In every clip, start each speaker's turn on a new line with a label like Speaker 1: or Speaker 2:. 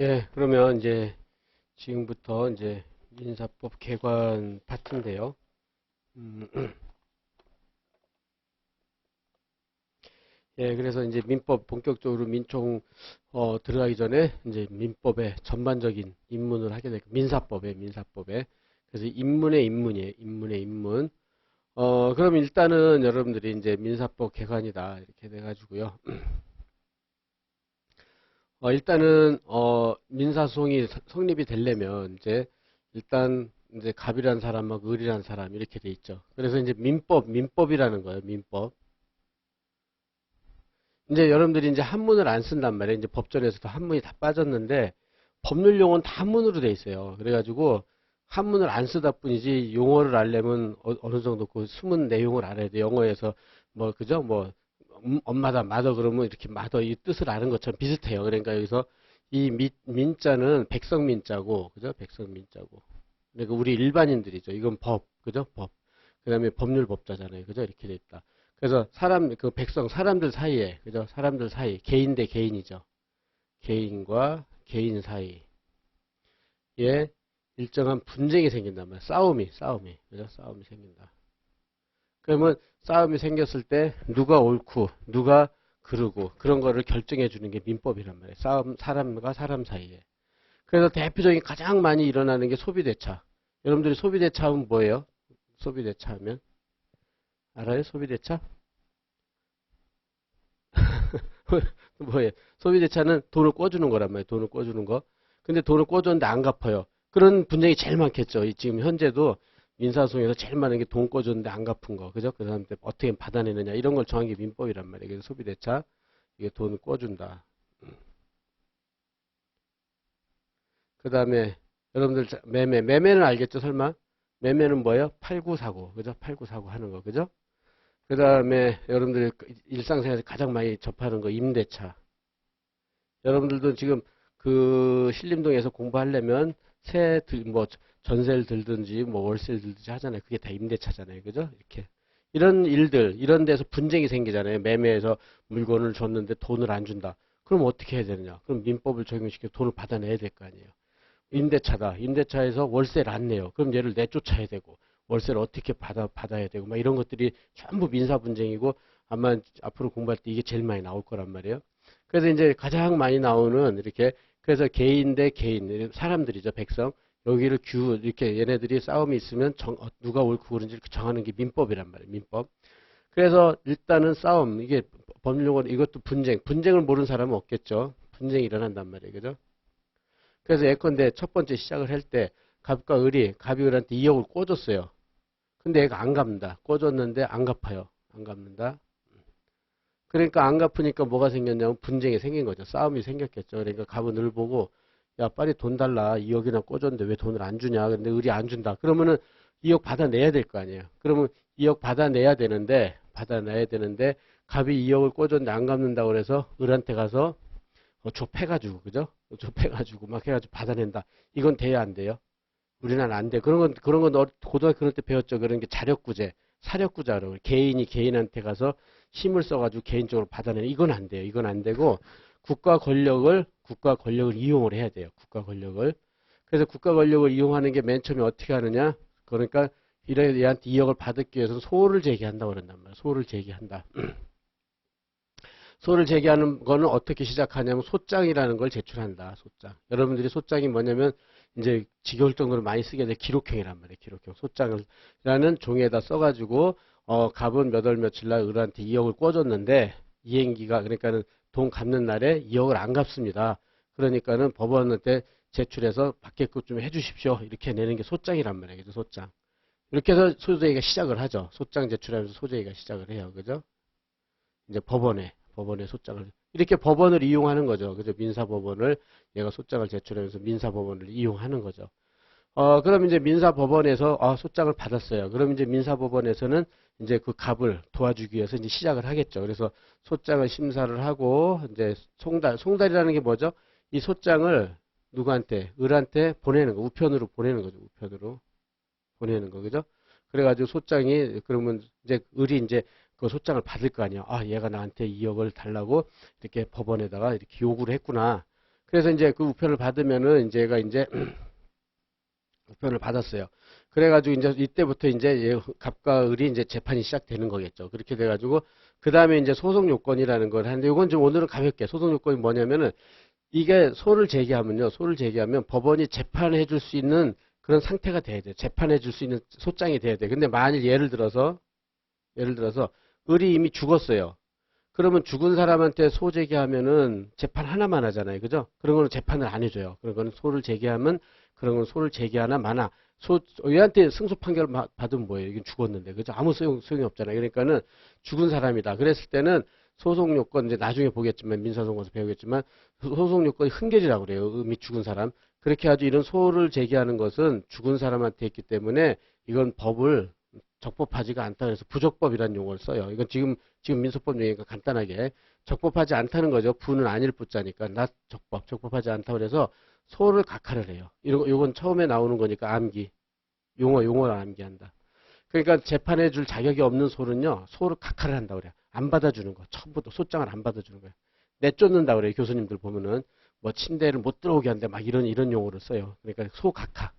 Speaker 1: 예, 그러면 이제 지금부터 이제 민사법 개관 파트인데요. 음, 예, 그래서 이제 민법 본격적으로 민총 들어가기 전에 이제 민법의 전반적인 입문을 하게 되고 민사법에 그래서 입문의 입문이에요. 입문의 입문. 그럼 일단은 여러분들이 이제 민사법 개관이다 이렇게 돼가지고요. 일단은 민사소송이 성립이 되려면 이제 일단 이제 갑이라는 사람하고 을이라는 사람 이렇게 돼 있죠. 그래서 이제 민법이라는 거예요. 민법. 이제 여러분들이 이제 한문을 안 쓴단 말이에요. 이제 법전에서도 한문이 다 빠졌는데 법률 용어는 다 한문으로 돼 있어요. 그래가지고 한문을 안 쓰다 뿐이지 용어를 알려면 어느 정도 그 숨은 내용을 알아야 돼. 영어에서 뭐 그죠? 뭐 엄마다 마더 그러면 이렇게 마더 이 뜻을 아는 것처럼 비슷해요. 그러니까 여기서 이 민자는 백성민자고 그죠? 백성민자고. 그러니까 우리 일반인들이죠. 이건 법 그죠? 법. 그다음에 법률법자잖아요. 그죠? 이렇게 돼 있다. 그래서 그 백성, 사람들 사이에, 그죠? 사람들 사이, 개인 대 개인이죠. 개인과 개인 사이에 일정한 분쟁이 생긴단 말이야. 싸움이, 그죠? 싸움이 생긴다. 그러면 싸움이 생겼을 때 누가 옳고, 누가 그르고, 그런 거를 결정해 주는 게 민법이란 말이에요. 사람과 사람 사이에. 그래서 대표적인 가장 많이 일어나는 게 소비대차. 여러분들이 소비대차 하면 뭐예요? 소비대차 하면? 알아요? 소비대차? 뭐예요? 소비대차는 돈을 꿔주는 거란 말이에요. 돈을 꿔주는 거. 근데 돈을 꿔줬는데 안 갚아요. 그런 분쟁이 제일 많겠죠. 지금 현재도 민사소송에서 제일 많은 게 돈 꿔줬는데 안 갚은 거. 그죠? 그 사람한테 어떻게 받아내느냐. 이런 걸 정한 게 민법이란 말이에요. 그래서 소비대차, 이게 돈을 꿔준다. 그 다음에 여러분들 매매는 알겠죠? 설마? 매매는 뭐예요? 팔구사고. 그죠? 팔구사고 하는 거. 그죠? 그 다음에 여러분들이 일상생활에서 가장 많이 접하는 거 임대차. 여러분들도 지금 그 신림동에서 공부하려면 뭐 전세를 들든지 뭐 월세를 들든지 하잖아요. 그게 다 임대차잖아요. 그죠? 이렇게. 이런 일들, 이런 데서 분쟁이 생기잖아요. 매매해서 물건을 줬는데 돈을 안 준다. 그럼 어떻게 해야 되느냐? 그럼 민법을 적용시켜 돈을 받아내야 될 거 아니에요. 임대차다. 임대차에서 월세를 안 내요. 그럼 얘를 내쫓아야 되고 월세를 어떻게 받아야 되고 막 이런 것들이 전부 민사 분쟁이고 아마 앞으로 공부할 때 이게 제일 많이 나올 거란 말이에요. 그래서 이제 가장 많이 나오는 이렇게 그래서 개인 대 개인 사람들이죠. 백성 여기를 이렇게 얘네들이 싸움이 있으면 누가 옳고 그른지 정하는 게 민법이란 말이에요. 민법. 그래서 일단은 싸움 이게 법률용어로 이것도 분쟁을 모르는 사람은 없겠죠. 분쟁이 일어난단 말이에요. 그죠? 그래서 예컨대 첫 번째 시작을 할 때 갑과 을이 갑이 을한테 2억을 꿔줬어요. 근데 얘가 안 갚는다. 꿔줬는데 안 갚아요. 안 갚는다. 그러니까 안 갚으니까 뭐가 생겼냐면 분쟁이 생긴 거죠. 싸움이 생겼겠죠. 그러니까 갑은 을 보고 야 빨리 돈 달라. 2억이나 꿔줬는데 왜 돈을 안 주냐. 근데 을이 안 준다. 그러면은 2억 받아내야 될 거 아니에요. 그러면 2억 받아내야 되는데 갑이 2억을 꿔줬는데 안 갚는다고 그래서 을한테 가서 좁혀가지고 그죠? 좁혀가지고 막 해가지고 받아낸다. 이건 돼야 안 돼요? 우리나라는 안 돼. 그런 건 고등학교 그럴 때 배웠죠. 그런 게 자력구제, 사력구자로 개인이 개인한테 가서 힘을 써가지고 개인적으로 받아내는 이건 안 돼요. 이건 안 되고 국가 권력을 이용을 해야 돼요. 국가 권력을. 그래서 국가 권력을 이용하는 게 맨 처음에 어떻게 하느냐? 그러니까 이래 얘한테 2억을 받기 위해서는 소를 제기한다고 그런단 말이에요. 소를 제기한다. 소를 제기하는 거는 어떻게 시작하냐면 소장이라는 걸 제출한다. 소장. 여러분들이 소장이 뭐냐면 이제 지겨울 정도로 많이 쓰게 될 기록형이란 말이에요. 기록형. 소장이라는 종이에다 써가지고 갑은 몇 월 며칠 날 을한테 2억을 꿔줬는데 이행기가 그러니까는 돈 갚는 날에 2억을 안 갚습니다. 그러니까는 법원한테 제출해서 받게끔 좀 해주십시오. 이렇게 내는 게 소장이란 말이에요. 그죠? 소장. 이렇게 해서 소제기가 시작을 하죠. 소장 제출하면서 소제기가 시작을 해요. 그죠? 이제 법원에 소장을 이렇게 법원을 이용하는 거죠. 그죠? 민사법원을 얘가 소장을 제출하면서 민사법원을 이용하는 거죠. 그럼 이제 민사법원에서 소장을 받았어요. 그럼 이제 민사법원에서는 이제 그 갑을 도와주기 위해서 이제 시작을 하겠죠. 그래서 소장을 심사를 하고 이제 송달이라는 게 뭐죠? 이 소장을 누구한테? 을한테 보내는 거. 우편으로 보내는 거죠. 우편으로 보내는 거. 그죠? 그래가지고 소장이 그러면 이제 을이 이제 그 소장을 받을 거 아니야. 아, 얘가 나한테 2억을 달라고 이렇게 법원에다가 이렇게 요구를 했구나. 그래서 이제 그 우편을 받으면은 이제 얘가 이제 우편을 받았어요. 그래가지고 이제 이때부터 이제 갑과 을이 이제 재판이 시작되는 거겠죠. 그렇게 돼가지고 그 다음에 이제 소송 요건이라는 걸 하는데 이건 좀 오늘은 가볍게 소송 요건이 뭐냐면은 이게 소를 제기하면 법원이 재판해 줄 수 있는 그런 상태가 돼야 돼요. 재판해 줄 수 있는 소장이 돼야 돼요. 근데 만일 예를 들어서 을이 이미 죽었어요. 그러면 죽은 사람한테 소 제기하면은 재판 하나만 하잖아요. 그죠? 그런 거는 재판을 안 해줘요. 그런 거는 소를 제기하면 그런 건 소를 제기하나 마나. 얘한테 승소 판결 받으면 뭐예요? 이건 죽었는데. 그죠? 아무 소용이 없잖아요. 그러니까는 죽은 사람이다. 그랬을 때는 소송 요건 이제 나중에 보겠지만 민사소송에서 배우겠지만 소송 요건이 흥결이라고 그래요. 이미 죽은 사람. 그렇게 아주 이런 소를 제기하는 것은 죽은 사람한테 있기 때문에 이건 법을 적법하지가 않다 그래서 부적법이라는 용어를 써요. 이건 지금 민소법 용어니까 간단하게 적법하지 않다는 거죠. 부는 아닐 부자니까 나 적법하지 않다 그래서 소를 각하를 해요. 이건 처음에 나오는 거니까 암기 용어를 암기한다. 그러니까 재판해 줄 자격이 없는 소는요. 소를 각하를 한다고 그래요. 안 받아주는 거. 처음부터 소장을 안 받아주는 거예요. 내쫓는다 그래요. 교수님들 보면은 뭐 침대를 못 들어오게 한다 막 이런 용어를 써요. 그러니까 소 각하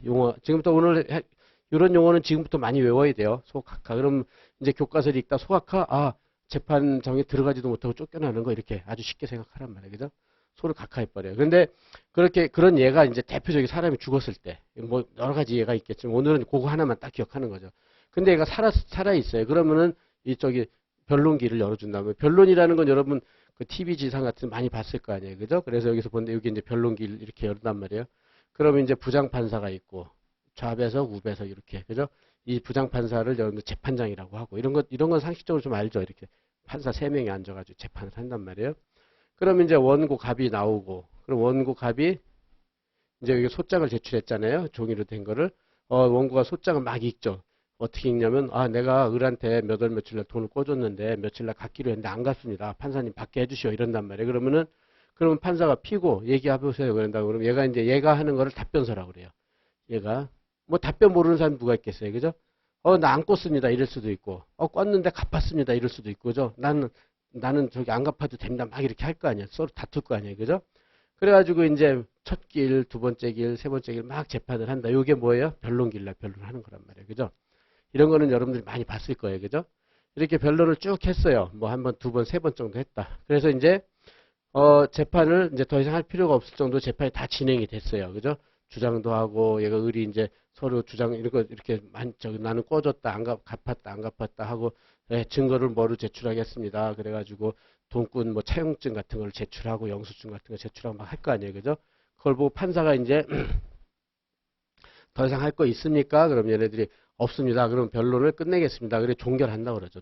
Speaker 1: 용어 지금부터 오늘 이런 용어는 지금부터 많이 외워야 돼요. 소각하. 그럼 이제 교과서를 읽다 소각하, 재판장에 들어가지도 못하고 쫓겨나는 거 이렇게 아주 쉽게 생각하란 말이에요. 그죠? 소를 각하해버려요. 그런데 그런 예가 이제 대표적인 사람이 죽었을 때, 뭐 여러 가지 예가 있겠지만 오늘은 그거 하나만 딱 기억하는 거죠. 근데 얘가 살아있어요. 그러면은 이쪽이 변론기를 열어준다면, 변론이라는 건 여러분 그 TV 지상 같은 많이 봤을 거 아니에요. 그죠? 그래서 여기서 보는데 여기 이제 변론기를 이렇게 열단 말이에요. 그러면 이제 부장판사가 있고, 좌배석, 우배석 이렇게 그죠? 이 부장판사를 여러분들 재판장이라고 하고 이런 건 상식적으로 좀 알죠? 이렇게 판사 3명이 앉아가지고 재판을 한단 말이에요. 그러면 이제 원고 갑이 나오고 그럼 원고 갑이 이제 여기 소장을 제출했잖아요. 종이로 된 거를 원고가 소장을 막 읽죠. 어떻게 읽냐면 내가 을한테 몇 월 며칠 날 돈을 꿔줬는데 며칠 날 갖기로 했는데 안 갔습니다. 판사님 받게 해주시오 이런단 말이에요. 그러면 판사가 피고 얘기해보세요. 그런다고 그러면 얘가 하는 거를 답변서라고 그래요. 얘가 뭐 답변 모르는 사람이 누가 있겠어요. 그죠? 나 안 껐습니다. 이럴 수도 있고, 껐는데 갚았습니다. 이럴 수도 있고, 그죠? 나는 저기 안 갚아도 됩니다. 막 이렇게 할 거 아니야. 서로 다툴 거 아니에요. 그죠? 그래가지고 이제 첫 길, 두 번째 길, 세 번째 길 막 재판을 한다. 요게 뭐예요? 변론길날 변론하는 거란 말이에요. 그죠? 이런 거는 여러분들이 많이 봤을 거예요. 그죠? 이렇게 변론을 쭉 했어요. 뭐 한 번, 두 번, 세 번 정도 했다. 그래서 이제, 재판을 이제 더 이상 할 필요가 없을 정도 재판이 다 진행이 됐어요. 그죠? 주장도 하고, 얘가 을이 이제 서로 주장, 이렇게 나는 꿔줬다, 갚았다, 안 갚았다 하고, 증거를 뭐로 제출하겠습니다. 그래가지고, 돈꾼 뭐 차용증 같은 걸 제출하고, 영수증 같은 거 제출하고 막 할 거 아니에요. 그죠? 그걸 보고 판사가 이제, 더 이상 할 거 있습니까? 그럼 얘네들이 없습니다. 그럼 변론을 끝내겠습니다. 그래, 종결한다고 그러죠.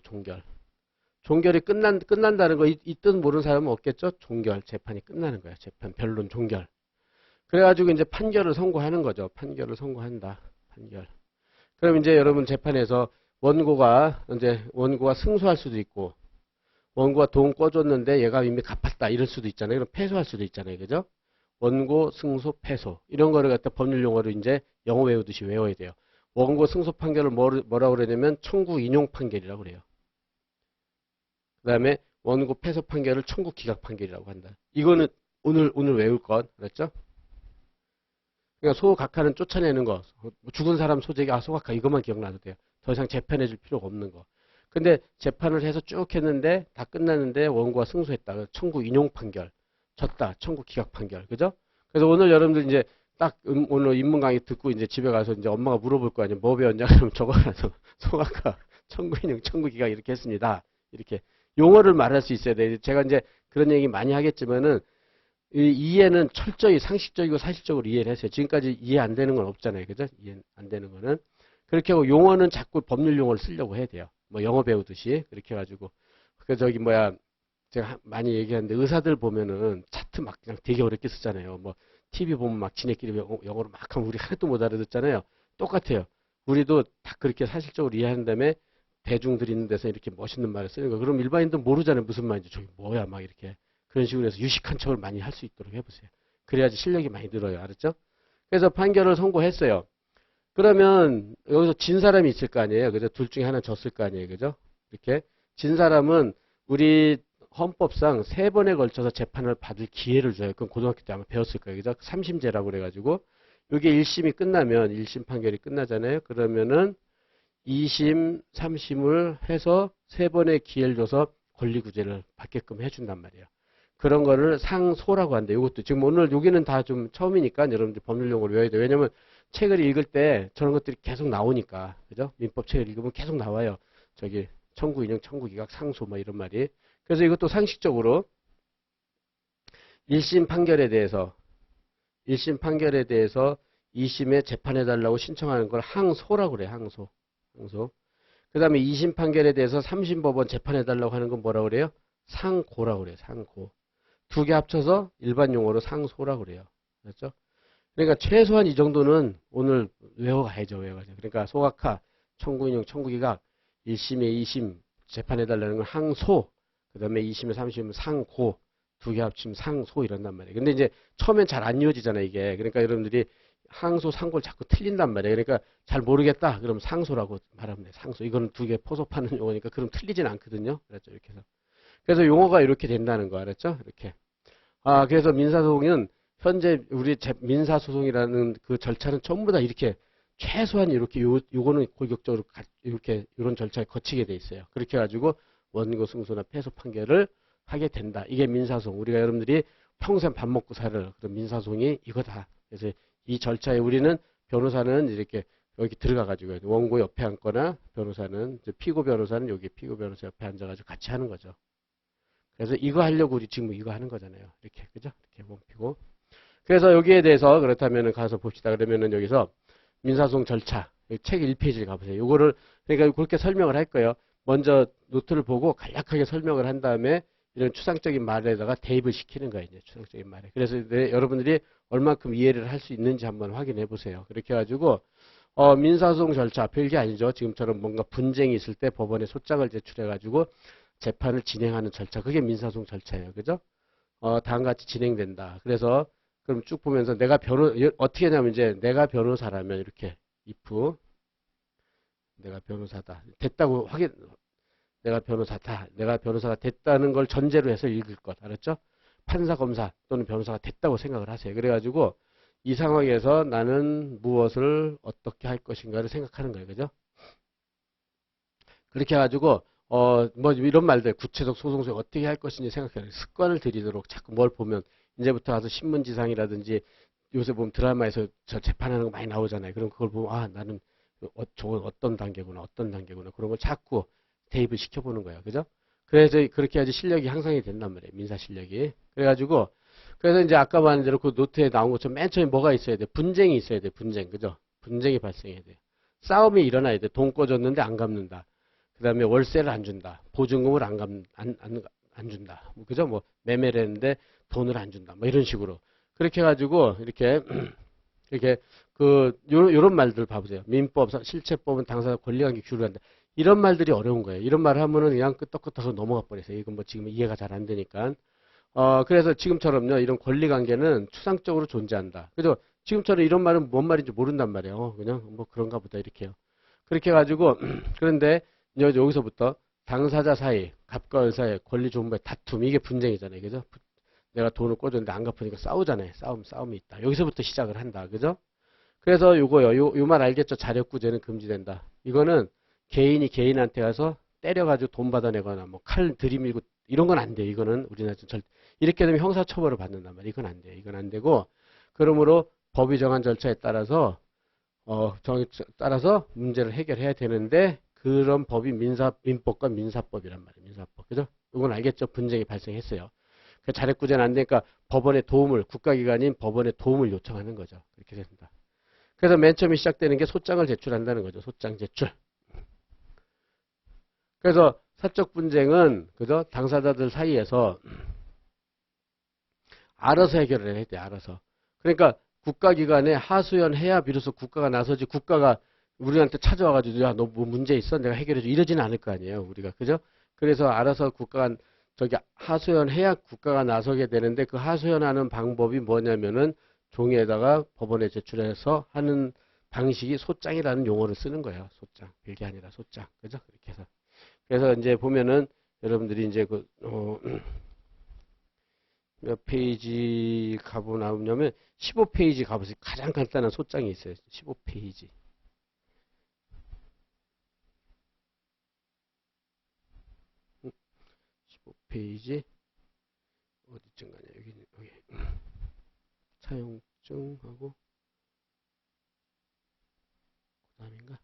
Speaker 1: 종결이 끝난다는 거, 이 뜻 모르는 사람은 없겠죠? 재판이 끝나는 거야. 변론 종결. 그래가지고 이제 판결을 선고하는 거죠. 판결을 선고한다. 판결. 그럼 이제 여러분 재판에서 원고가 승소할 수도 있고, 원고가 돈 꿔줬는데 얘가 이미 갚았다. 이럴 수도 있잖아요. 그럼 패소할 수도 있잖아요. 그죠? 원고, 승소, 패소. 이런 거를 갖다 법률 용어로 이제 영어 외우듯이 외워야 돼요. 원고 승소 판결을 뭐라고 그러냐면 청구 인용 판결이라고 그래요. 그 다음에 원고 패소 판결을 청구 기각 판결이라고 한다. 이거는 오늘 외울 것. 그랬죠? 그러니까 소각하는 쫓아내는 거. 죽은 사람 소재기, 소각하 이것만 기억나도 돼요. 더 이상 재판해 줄 필요가 없는 거. 근데 재판을 해서 쭉 했는데 다 끝났는데 원고가 승소했다. 청구 인용 판결. 졌다. 청구 기각 판결. 그죠? 그래서 오늘 여러분들 이제 딱 오늘 인문 강의 듣고 이제 집에 가서 이제 엄마가 물어볼 거 아니에요. 뭐 배웠냐? 그러면 적어놔서 소각하, 청구 인용, 청구 기각 이렇게 했습니다. 이렇게 용어를 말할 수 있어야 돼요. 제가 이제 그런 얘기 많이 하겠지만은 이 이해는 철저히 상식적이고 사실적으로 이해를 했어요. 지금까지 이해 안 되는 건 없잖아요. 그죠? 이해 안 되는 거는. 그렇게 하고 용어는 자꾸 법률 용어를 쓰려고 해야 돼요. 뭐 영어 배우듯이. 그렇게 해가지고. 제가 많이 얘기하는데 의사들 보면은 차트 막 그냥 되게 어렵게 쓰잖아요. 뭐 TV 보면 막 지네끼리 영어로 막 하면 우리 하나도 못 알아듣잖아요. 똑같아요. 우리도 다 그렇게 사실적으로 이해한 다음에 대중들 있는 데서 이렇게 멋있는 말을 쓰는 거. 그럼 일반인들은 모르잖아요. 무슨 말인지. 저기 뭐야 막 이렇게. 그런 식으로 해서 유식한 척을 많이 할 수 있도록 해보세요. 그래야지 실력이 많이 늘어요. 알았죠? 그래서 판결을 선고했어요. 그러면 여기서 진 사람이 있을 거 아니에요. 그죠? 둘 중에 하나 졌을 거 아니에요. 그죠? 이렇게. 진 사람은 우리 헌법상 3번에 걸쳐서 재판을 받을 기회를 줘요. 그건 고등학교 때 아마 배웠을 거예요. 그죠? 3심제라고 그래가지고 이게 1심이 끝나면 1심 판결이 끝나잖아요. 그러면은 2심, 3심을 해서 3번의 기회를 줘서 권리구제를 받게끔 해준단 말이에요. 그런 거를 상소라고 한대. 이것도 지금 오늘 여기는 다 좀 처음이니까 여러분들 법률 용어로 외워야 돼요. 왜냐면 책을 읽을 때 저런 것들이 계속 나오니까. 그죠? 민법 책을 읽으면 계속 나와요. 저기 청구 인용, 청구 기각, 상소 뭐 이런 말이. 그래서 이것도 상식적으로 1심 판결에 대해서 2심에 재판해달라고 신청하는 걸 항소라고 그래요. 항소. 그 다음에 2심 판결에 대해서 3심 법원 재판해달라고 하는 건 뭐라고 그래요? 상고라고 그래요. 상고. 두 개 합쳐서 일반 용어로 상소라고 그래요. 그렇죠? 그러니까 최소한 이 정도는 오늘 외워가야죠. 그러니까 소각화, 청구인용, 청구기각, 1심에 2심 재판해달라는 건 항소, 그 다음에 2심에 3심은 상고, 두 개 합치면 상소 이런단 말이에요. 근데 이제 처음엔 잘 안 이어지잖아요, 이게. 그러니까 여러분들이 항소, 상고를 자꾸 틀린단 말이에요. 그러니까 잘 모르겠다. 그럼 상소라고 말하면 돼요. 상소. 이거는 두 개 포섭하는 용어니까 그럼 틀리진 않거든요. 그렇죠? 이렇게 해서. 그래서 용어가 이렇게 된다는 거 알았죠? 이렇게. 그래서 민사소송은 현재 우리 민사소송이라는 그 절차는 전부 다 이렇게 최소한 이렇게 요거는 골격적으로 이렇게 이런 절차에 거치게 돼 있어요. 그렇게 해가지고 원고 승소나 패소 판결을 하게 된다. 이게 민사소송. 우리가 여러분들이 평생 밥 먹고 살 그런 민사소송이 이거다. 그래서 이 절차에 우리는 변호사는 이렇게 여기 들어가가지고 원고 옆에 앉거나 변호사는 피고 변호사는 여기 피고 변호사 옆에 앉아가지고 같이 하는 거죠. 그래서 이거 하려고 우리 지금 이거 하는 거잖아요. 이렇게 그죠? 이렇게 몸피고. 그래서 여기에 대해서 그렇다면은 가서 봅시다. 그러면은 여기서 민사소송 절차 책 1페이지를 가보세요. 요거를 그러니까 그렇게 설명을 할 거예요. 먼저 노트를 보고 간략하게 설명을 한 다음에 이런 추상적인 말에다가 대입을 시키는 거예요. 이제 추상적인 말에. 그래서 여러분들이 얼마큼 이해를 할 수 있는지 한번 확인해 보세요. 그렇게 해가지고 민사소송 절차 별게 아니죠. 지금처럼 뭔가 분쟁이 있을 때 법원에 소장을 제출해가지고 재판을 진행하는 절차. 그게 민사소송 절차예요. 그죠? 다음과 같이 진행된다. 그래서 그럼 쭉 보면서 어떻게 하냐면 이제 내가 변호사라면 이렇게 if 내가 변호사다. 됐다고 내가 변호사다. 내가 변호사가 됐다는 걸 전제로 해서 읽을 것. 알았죠? 판사, 검사 또는 변호사가 됐다고 생각을 하세요. 그래가지고 이 상황에서 나는 무엇을 어떻게 할 것인가를 생각하는 거예요. 그죠? 그렇게 해가지고 뭐 이런 말들 구체적 소송수에 어떻게 할 것인지 생각해요. 습관을 들이도록 자꾸 뭘 보면 이제부터 가서 신문지상이라든지 요새 보면 드라마에서 저 재판하는 거 많이 나오잖아요. 그럼 그걸 보면 나는 저건 어떤 단계구나 그런 걸 자꾸 대입을 시켜보는 거예요. 그죠? 그래서 그렇게 해야지 실력이 향상이 된단 말이에요. 민사 실력이. 그래가지고 그래서 이제 아까 말한 대로 그 노트에 나온 것처럼 맨 처음에 뭐가 있어야 돼? 분쟁이 있어야 돼. 분쟁. 그죠? 분쟁이 발생해야 돼. 싸움이 일어나야 돼. 돈 꿔줬는데 안 갚는다. 그 다음에 월세를 안 준다. 보증금을 안 준다. 그죠? 뭐, 매매를 했는데 돈을 안 준다. 뭐, 이런 식으로. 그렇게 해가지고, 이렇게, 요런 말들 봐보세요. 민법, 실체법은 당사자 권리관계 규율을 한다. 이런 말들이 어려운 거예요. 이런 말 하면은 그냥 끄떡끄떡 넘어가 버리세요. 이건 뭐 지금 이해가 잘 안 되니까. 그래서 지금처럼요, 이런 권리관계는 추상적으로 존재한다. 그죠? 지금처럼 이런 말은 뭔 말인지 모른단 말이에요. 그냥 뭐 그런가 보다 이렇게 해요. 그렇게 해가지고, 그런데, 여기서부터 당사자 사이, 갑과 을 사이 권리 조문의 다툼, 이게 분쟁이잖아요. 그죠? 내가 돈을 꿔줬는데 안 갚으니까 싸우잖아요. 싸움이 있다. 여기서부터 시작을 한다. 그죠? 그래서 요거요. 요 말 알겠죠? 자력구제는 금지된다. 이거는 개인이 개인한테 가서 때려가지고 돈 받아내거나 뭐 칼 들이밀고 이런 건 안 돼요. 이거는 우리나라 이렇게 되면 형사처벌을 받는단 말이에요. 이건 안 돼요. 이건 안 되고, 그러므로 법이 정한 절차에 따라서 따라서 문제를 해결해야 되는데, 그런 법이 민법과 민사법이란 말이에요. 민사법. 그죠? 이건 알겠죠? 분쟁이 발생했어요. 그 자력구제는 안 되니까 법원의 도움을, 국가기관인 법원의 도움을 요청하는 거죠. 그렇게 된다. 그래서 맨 처음에 시작되는 게 소장을 제출한다는 거죠. 소장 제출. 그래서 사적 분쟁은, 그죠? 당사자들 사이에서 알아서 해결을 해야 돼, 알아서. 그러니까 국가기관에 하소연해야 비로소 국가가 나서지, 국가가 우리한테 찾아와가지고, 야, 너 뭐 문제 있어? 내가 해결해줘. 이러지는 않을 거 아니에요, 우리가. 그죠? 그래서 알아서 국가가, 하소연해야 국가가 나서게 되는데, 그 하소연하는 방법이 뭐냐면은, 종이에다가 법원에 제출해서 하는 방식이 소장이라는 용어를 쓰는 거예요. 소장. 별게 아니라 소장. 그죠? 그렇게 해서. 그래서 이제 보면은, 여러분들이 이제 몇 페이지 가보 나오냐면 15페이지 가보세요. 가장 간단한 소장이 있어요. 15페이지. 15페이지 어디쯤 가냐 여기 사용증하고 그 다음인가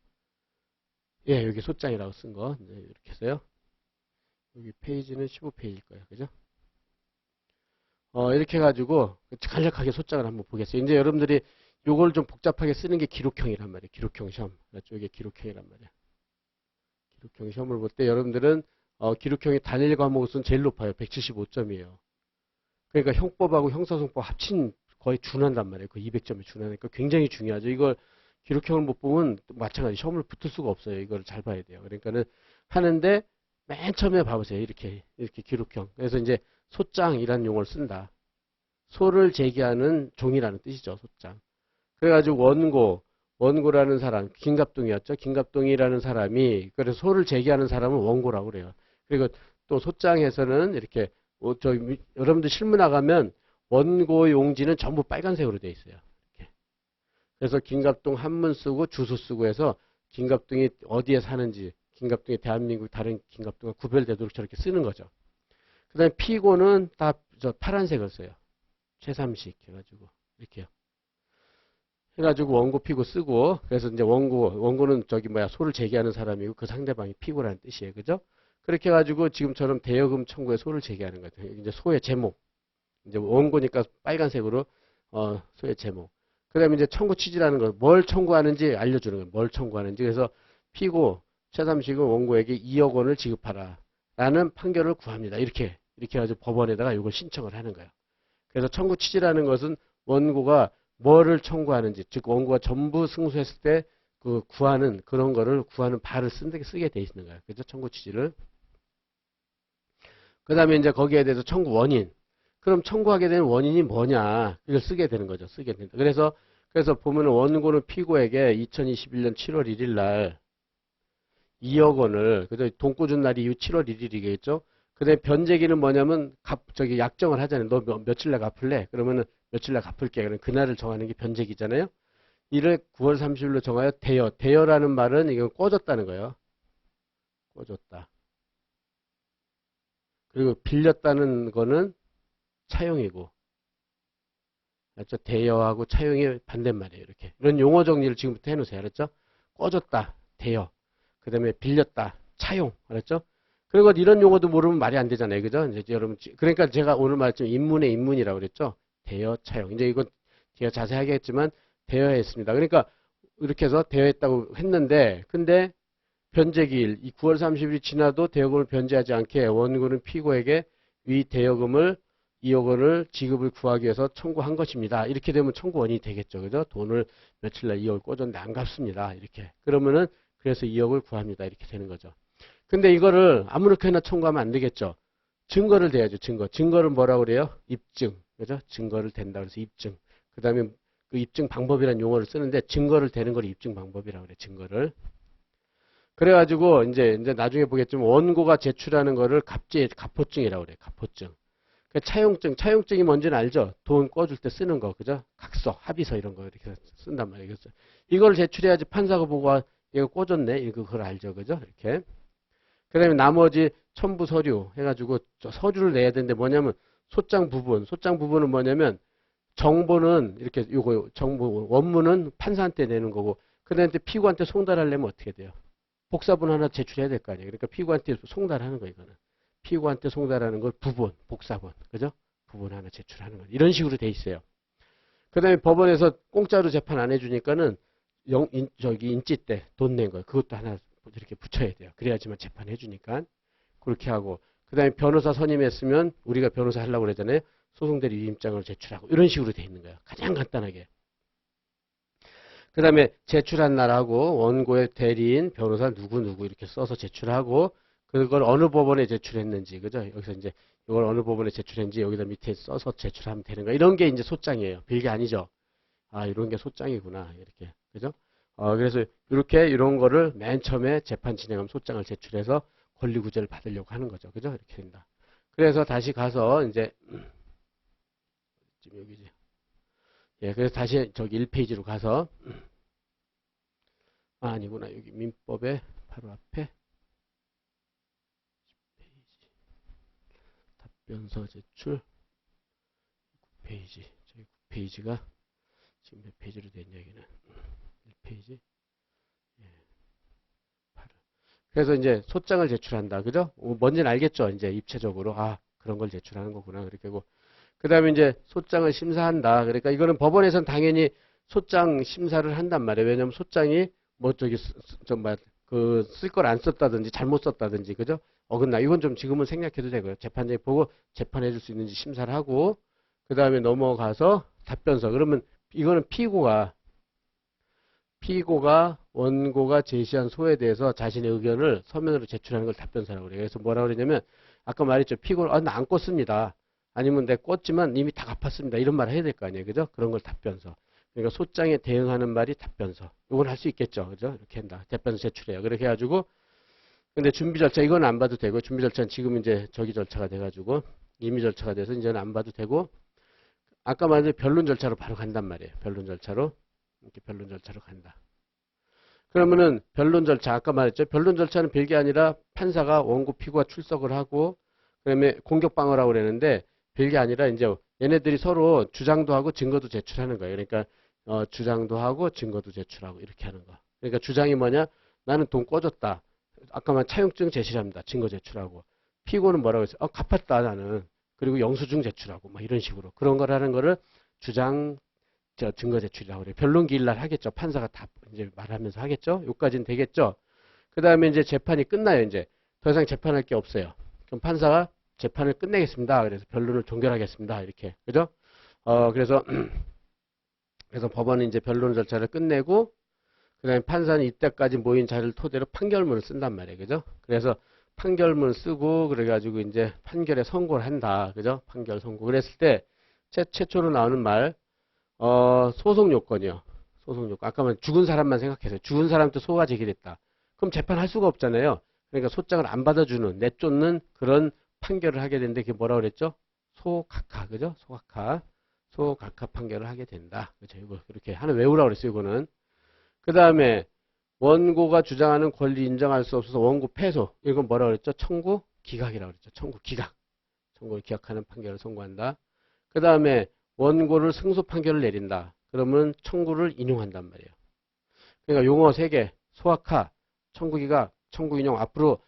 Speaker 1: 예 여기 소장이라고 쓴 거 네, 이렇게 해서요. 여기 페이지는 15페이지일 거예요. 그죠? 이렇게 해가지고 간략하게 소장을 한번 보겠어요. 이제 여러분들이 요걸 좀 복잡하게 쓰는 게 기록형이란 말이에요. 기록형 시험. 그렇죠? 이게 기록형이란 말이에요. 기록형 시험을 볼 때 여러분들은 기록형이 단일 과목은 제일 높아요. 175점이에요. 그러니까 형법하고 형사소송법 합친 거의 준한단 말이에요. 그 200점에 준하니까 굉장히 중요하죠. 이걸 기록형을 못 보면 마찬가지 시험을 붙을 수가 없어요. 이걸 잘 봐야 돼요. 그러니까는 하는데 맨 처음에 봐보세요. 이렇게 기록형. 그래서 이제 소장이라는 용어를 쓴다. 소를 제기하는 종이라는 뜻이죠. 소장. 그래가지고 원고라는 사람, 김갑동이었죠. 김갑동이라는 사람이 그래서 소를 제기하는 사람은 원고라고 그래요. 그리고 또 소장에서는 이렇게 여러분들 실무 나가면 원고 용지는 전부 빨간색으로 되어 있어요. 이렇게. 그래서 김갑동 한문 쓰고 주소 쓰고 해서 김갑동이 어디에 사는지 김갑동이 대한민국 다른 김갑동과 구별되도록 저렇게 쓰는 거죠. 그 다음에 피고는 다 파란색을 써요. 최삼식 해가지고 이렇게요. 해가지고 원고 피고 쓰고 그래서 이제 원고는 소를 제기하는 사람이고 그 상대방이 피고라는 뜻이에요. 그죠? 그렇게 해가지고 지금처럼 대여금 청구에 소를 제기하는 거예요. 이제 소의 제목. 이제 원고니까 빨간색으로 소의 제목. 그 다음에 이제 청구 취지라는 거. 뭘 청구하는지 알려주는 거예요. 뭘 청구하는지. 그래서 피고 최삼식은 원고에게 2억 원을 지급하라. 라는 판결을 구합니다. 이렇게 해가지고 법원에다가 이걸 신청을 하는 거예요. 그래서 청구 취지라는 것은 원고가 뭐를 청구하는지, 즉 원고가 전부 승소했을 때 그 구하는 그런 거를 구하는 바를 쓰게 돼 있는 거예요. 그죠? 청구 취지를. 그 다음에 이제 거기에 대해서 청구 원인. 그럼 청구하게 되는 원인이 뭐냐? 이걸 쓰게 되는 거죠. 쓰게 된다. 그래서 보면은 원고는 피고에게 2021년 7월 1일 날 2억 원을, 그죠? 돈 꿔준 날이 7월 1일이겠죠? 그 다음에 변제기는 뭐냐면, 약정을 하잖아요. 너 며칠 날 갚을래? 그러면은 며칠 날 갚을게. 그럼 그날을 정하는 게 변제기잖아요? 이를 9월 30일로 정하여 대여. 대여라는 말은 이건 꿔줬다는 거예요. 꿔줬다. 그리고 빌렸다는 거는 차용이고. 알았죠? 대여하고 차용이 반대말이에요. 이렇게. 이런 용어 정리를 지금부터 해놓으세요. 알았죠? 꿔줬다. 대여. 그 다음에 빌렸다. 차용. 알았죠? 그리고 이런 용어도 모르면 말이 안 되잖아요. 그죠? 이제 여러분, 그러니까 제가 오늘 말했지만 인문의 인문이라고 그랬죠? 대여, 차용. 이제 이건 제가 자세히 하겠지만 대여했습니다. 그러니까 이렇게 해서 대여했다고 했는데, 근데 변제기일, 이 9월 30일이 지나도 대여금을 변제하지 않게 원고는 피고에게 위 대여금을 2억 원을 지급을 구하기 위해서 청구한 것입니다. 이렇게 되면 청구 원인이 되겠죠. 그죠? 돈을 며칠 날 2억을 꿔줬는데 안 갚습니다. 이렇게. 그러면은 그래서 2억을 구합니다. 이렇게 되는 거죠. 근데 이거를 아무렇게나 청구하면 안 되겠죠. 증거를 대야죠. 증거를 뭐라고 그래요? 입증. 그죠? 증거를 댄다 그래서 입증. 그 다음에 그 입증 방법이라는 용어를 쓰는데 증거를 대는 걸 입증 방법이라고 그래요. 증거를. 그래가지고 이제 나중에 보겠지만 원고가 제출하는 거를 갑포증이라고 그래요. 갑포증. 그 차용증이 뭔지는 알죠? 돈 꿔줄 때 쓰는 거. 그죠? 각서, 합의서 이런 거 이렇게 쓴단 말이에요. 이걸 제출해야지 판사가 보고 이거 꿔줬네. 그걸 알죠. 그죠? 이렇게. 그 다음에 나머지 첨부 서류 해가지고 서류를 내야 되는데 뭐냐면 소장 부분은 뭐냐면 정보는 이렇게 정보 원문은 판사한테 내는 거고 그 다음에 피고한테 송달하려면 어떻게 돼요? 복사본 하나 제출해야 될 거 아니에요. 그러니까 피고한테 송달하는 거 이거는. 피고한테 송달하는 걸 복사본. 그죠? 부분 하나 제출하는 거. 이런 식으로 돼 있어요. 그 다음에 법원에서 공짜로 재판 안 해주니까는 인지 때 돈 낸 거. 그것도 하나 이렇게 붙여야 돼요. 그래야지만 재판해 주니까. 그렇게 하고. 그 다음에 변호사 선임했으면 우리가 변호사 하려고 그러잖아요. 소송대리 위임장을 제출하고. 이런 식으로 돼 있는 거예요. 가장 간단하게. 그 다음에 제출한 날하고 원고의 대리인, 변호사 누구 이렇게 써서 제출하고 그걸 어느 법원에 제출했는지, 그죠? 여기서 이제 이걸 어느 법원에 제출했는지 여기다 밑에 써서 제출하면 되는 거. 이런 게 이제 소장이에요. 별게 아니죠. 아, 이런 게 소장이구나. 이렇게. 그죠? 그래서 이런 거를 맨 처음에 재판 진행하면 소장을 제출해서 권리구제를 받으려고 하는 거죠. 그죠? 이렇게 된다. 그래서 다시 가서 이제 지금 여기지. 예, 그래서 다시 저기 1페이지로 가서 아니구나. 여기 민법의 바로 앞에 답변서 제출 9페이지. 저기 9페이지가 지금 몇 페이지로 됐냐 여기는 1페이지. 예, 8. 그래서 이제 소장을 제출한다. 그죠? 뭔지는 알겠죠? 이제 입체적으로 그런 걸 제출하는 거구나. 그렇게 하고 그 다음에 이제 소장을 심사한다. 그러니까 이거는 법원에서는 당연히 소장 심사를 한단 말이에요. 왜냐면 소장이 뭐 저기 정말 그 쓸 걸 안 썼다든지 잘못 썼다든지 그죠? 어긋나. 이건 좀 지금은 생략해도 되고요. 재판장이 보고 재판해 줄 수 있는지 심사를 하고 그 다음에 넘어가서 답변서. 그러면 이거는 피고가 원고가 제시한 소에 대해서 자신의 의견을 서면으로 제출하는 걸 답변서라고 그래요. 그래서 뭐라고 그러냐면 아까 말했죠. 피고는 나 안 껐습니다. 아니면 내가 껐지만 이미 다 갚았습니다. 이런 말을 해야 될 거 아니에요. 그죠? 그런 걸 답변서. 그러니까 소장에 대응하는 말이 답변서. 이건 할 수 있겠죠. 그죠? 이렇게 한다. 답변서 제출해요. 그렇게 해가지고 근데 준비 절차 이건 안 봐도 되고 준비 절차는 지금 이제 저기 절차가 돼가지고 임의 절차가 돼서 이제는 안 봐도 되고 아까 말한 변론 절차로 바로 간단 말이에요. 변론 절차로 이렇게 변론 절차로 간다. 그러면은 변론 절차 아까 말했죠. 변론 절차는 별게 아니라 판사가 원고 피고가 출석을 하고 그다음에 공격 방어라고 그랬는데 별게 아니라 이제 얘네들이 서로 주장도 하고 증거도 제출하는 거예요. 그러니까 주장도 하고 증거도 제출하고 이렇게 하는 거. 그러니까 주장이 뭐냐? 나는 돈 꿔줬다. 아까 말 차용증 제시합니다. 증거 제출하고. 피고는 뭐라고 했어요? 갚았다 나는. 그리고 영수증 제출하고 막 이런 식으로 그런 걸 하는 거를 주장 증거 제출이라고 그래요. 변론 기일 날 하겠죠. 판사가 다 이제 말하면서 하겠죠. 여기까지는 되겠죠. 그 다음에 이제 재판이 끝나요. 이제 더 이상 재판할 게 없어요. 그럼 판사가 재판을 끝내겠습니다. 그래서 변론을 종결하겠습니다. 이렇게 그죠? 그래서 법원은 이제 변론 절차를 끝내고 그다음에 판사는 이때까지 모인 자료를 토대로 판결문을 쓴단 말이에요. 그죠? 그래서 판결문을 쓰고 그래가지고 이제 판결에 선고를 한다. 그죠? 판결 선고. 그랬을 때 최초로 나오는 말 소송 요건이요. 소송 요건. 아까 말 죽은 사람만 생각해서 죽은 사람한테 소가 제기됐다. 그럼 재판할 수가 없잖아요. 그러니까 소장을 안 받아주는 내쫓는 그런 판결을 하게 되는데 그게 뭐라고 그랬죠? 소각하. 그죠? 소각하 판결을 하게 된다. 그죠? 이거 그렇게 하나 외우라고 그랬어요. 이거는. 그 다음에 원고가 주장하는 권리 인정할 수 없어서 원고 패소. 이건 뭐라고 그랬죠? 청구 기각이라고 그랬죠. 청구 기각. 청구를 기각하는 판결을 선고한다. 그 다음에 원고를 승소 판결을 내린다. 그러면 청구를 인용한단 말이에요. 그러니까 용어 3개. 소각하, 청구 기각, 청구 인용. 앞으로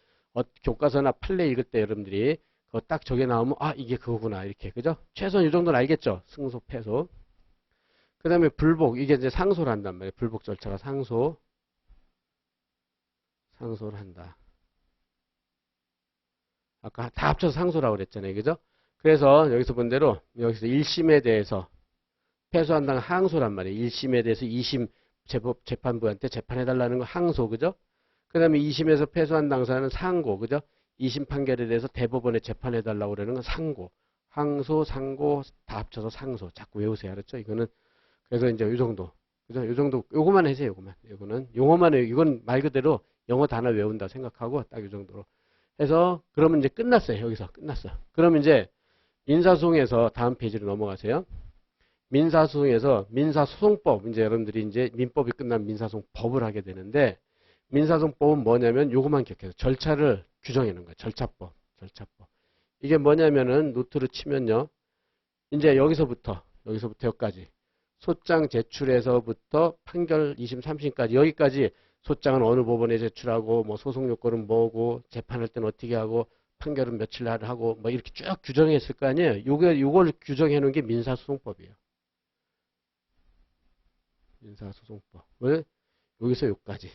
Speaker 1: 교과서나 판례 읽을 때 여러분들이 그거 딱 저게 나오면 이게 그거구나. 이렇게. 그죠? 최소한 이 정도는 알겠죠? 승소, 패소. 그 다음에 불복. 이게 이제 상소를 한단 말이에요. 불복 절차가 상소를 한다. 아까 다 합쳐서 상소라고 그랬잖아요. 그죠? 그래서 여기서 본 대로 여기서 1심에 대해서 패소한다는 항소란 말이에요. 1심에 대해서 2심 재판부한테 재판해달라는 거 항소. 그죠? 그 다음에 2심에서 패소한 당사자는 상고. 그죠? 2심 판결에 대해서 대법원에 재판해달라고 그러는 건 상고. 항소, 상고 다 합쳐서 상소. 자꾸 외우세요. 알았죠? 이거는 그래서 이제 이 정도. 그죠? 이 정도. 요거만 해세요. 요거만. 이거는 용어만 해요. 이건 말 그대로 영어 단어 외운다 생각하고 딱 이 정도로 해서 그러면 이제 끝났어요. 여기서 끝났어. 그럼 이제 민사소송에서 다음 페이지로 넘어가세요. 민사소송에서 민사소송법 이제 여러분들이 이제 민법이 끝나면 민사소송법을 하게 되는데 민사소송법은 뭐냐면 요것만 기억해서 절차를 규정해 놓은 거예요. 절차법. 이게 뭐냐면은 노트를 치면요. 이제 여기서부터 여기까지 소장 제출에서부터 판결 2심 3심까지 여기까지 소장은 어느 법원에 제출하고 뭐 소송 요건은 뭐고 재판할 때는 어떻게 하고 판결은 며칠 날 하고 뭐 이렇게 쭉 규정했을 거 아니에요. 요걸 규정해 놓은 게 민사소송법이에요. 민사소송법. 왜? 여기서 여기까지.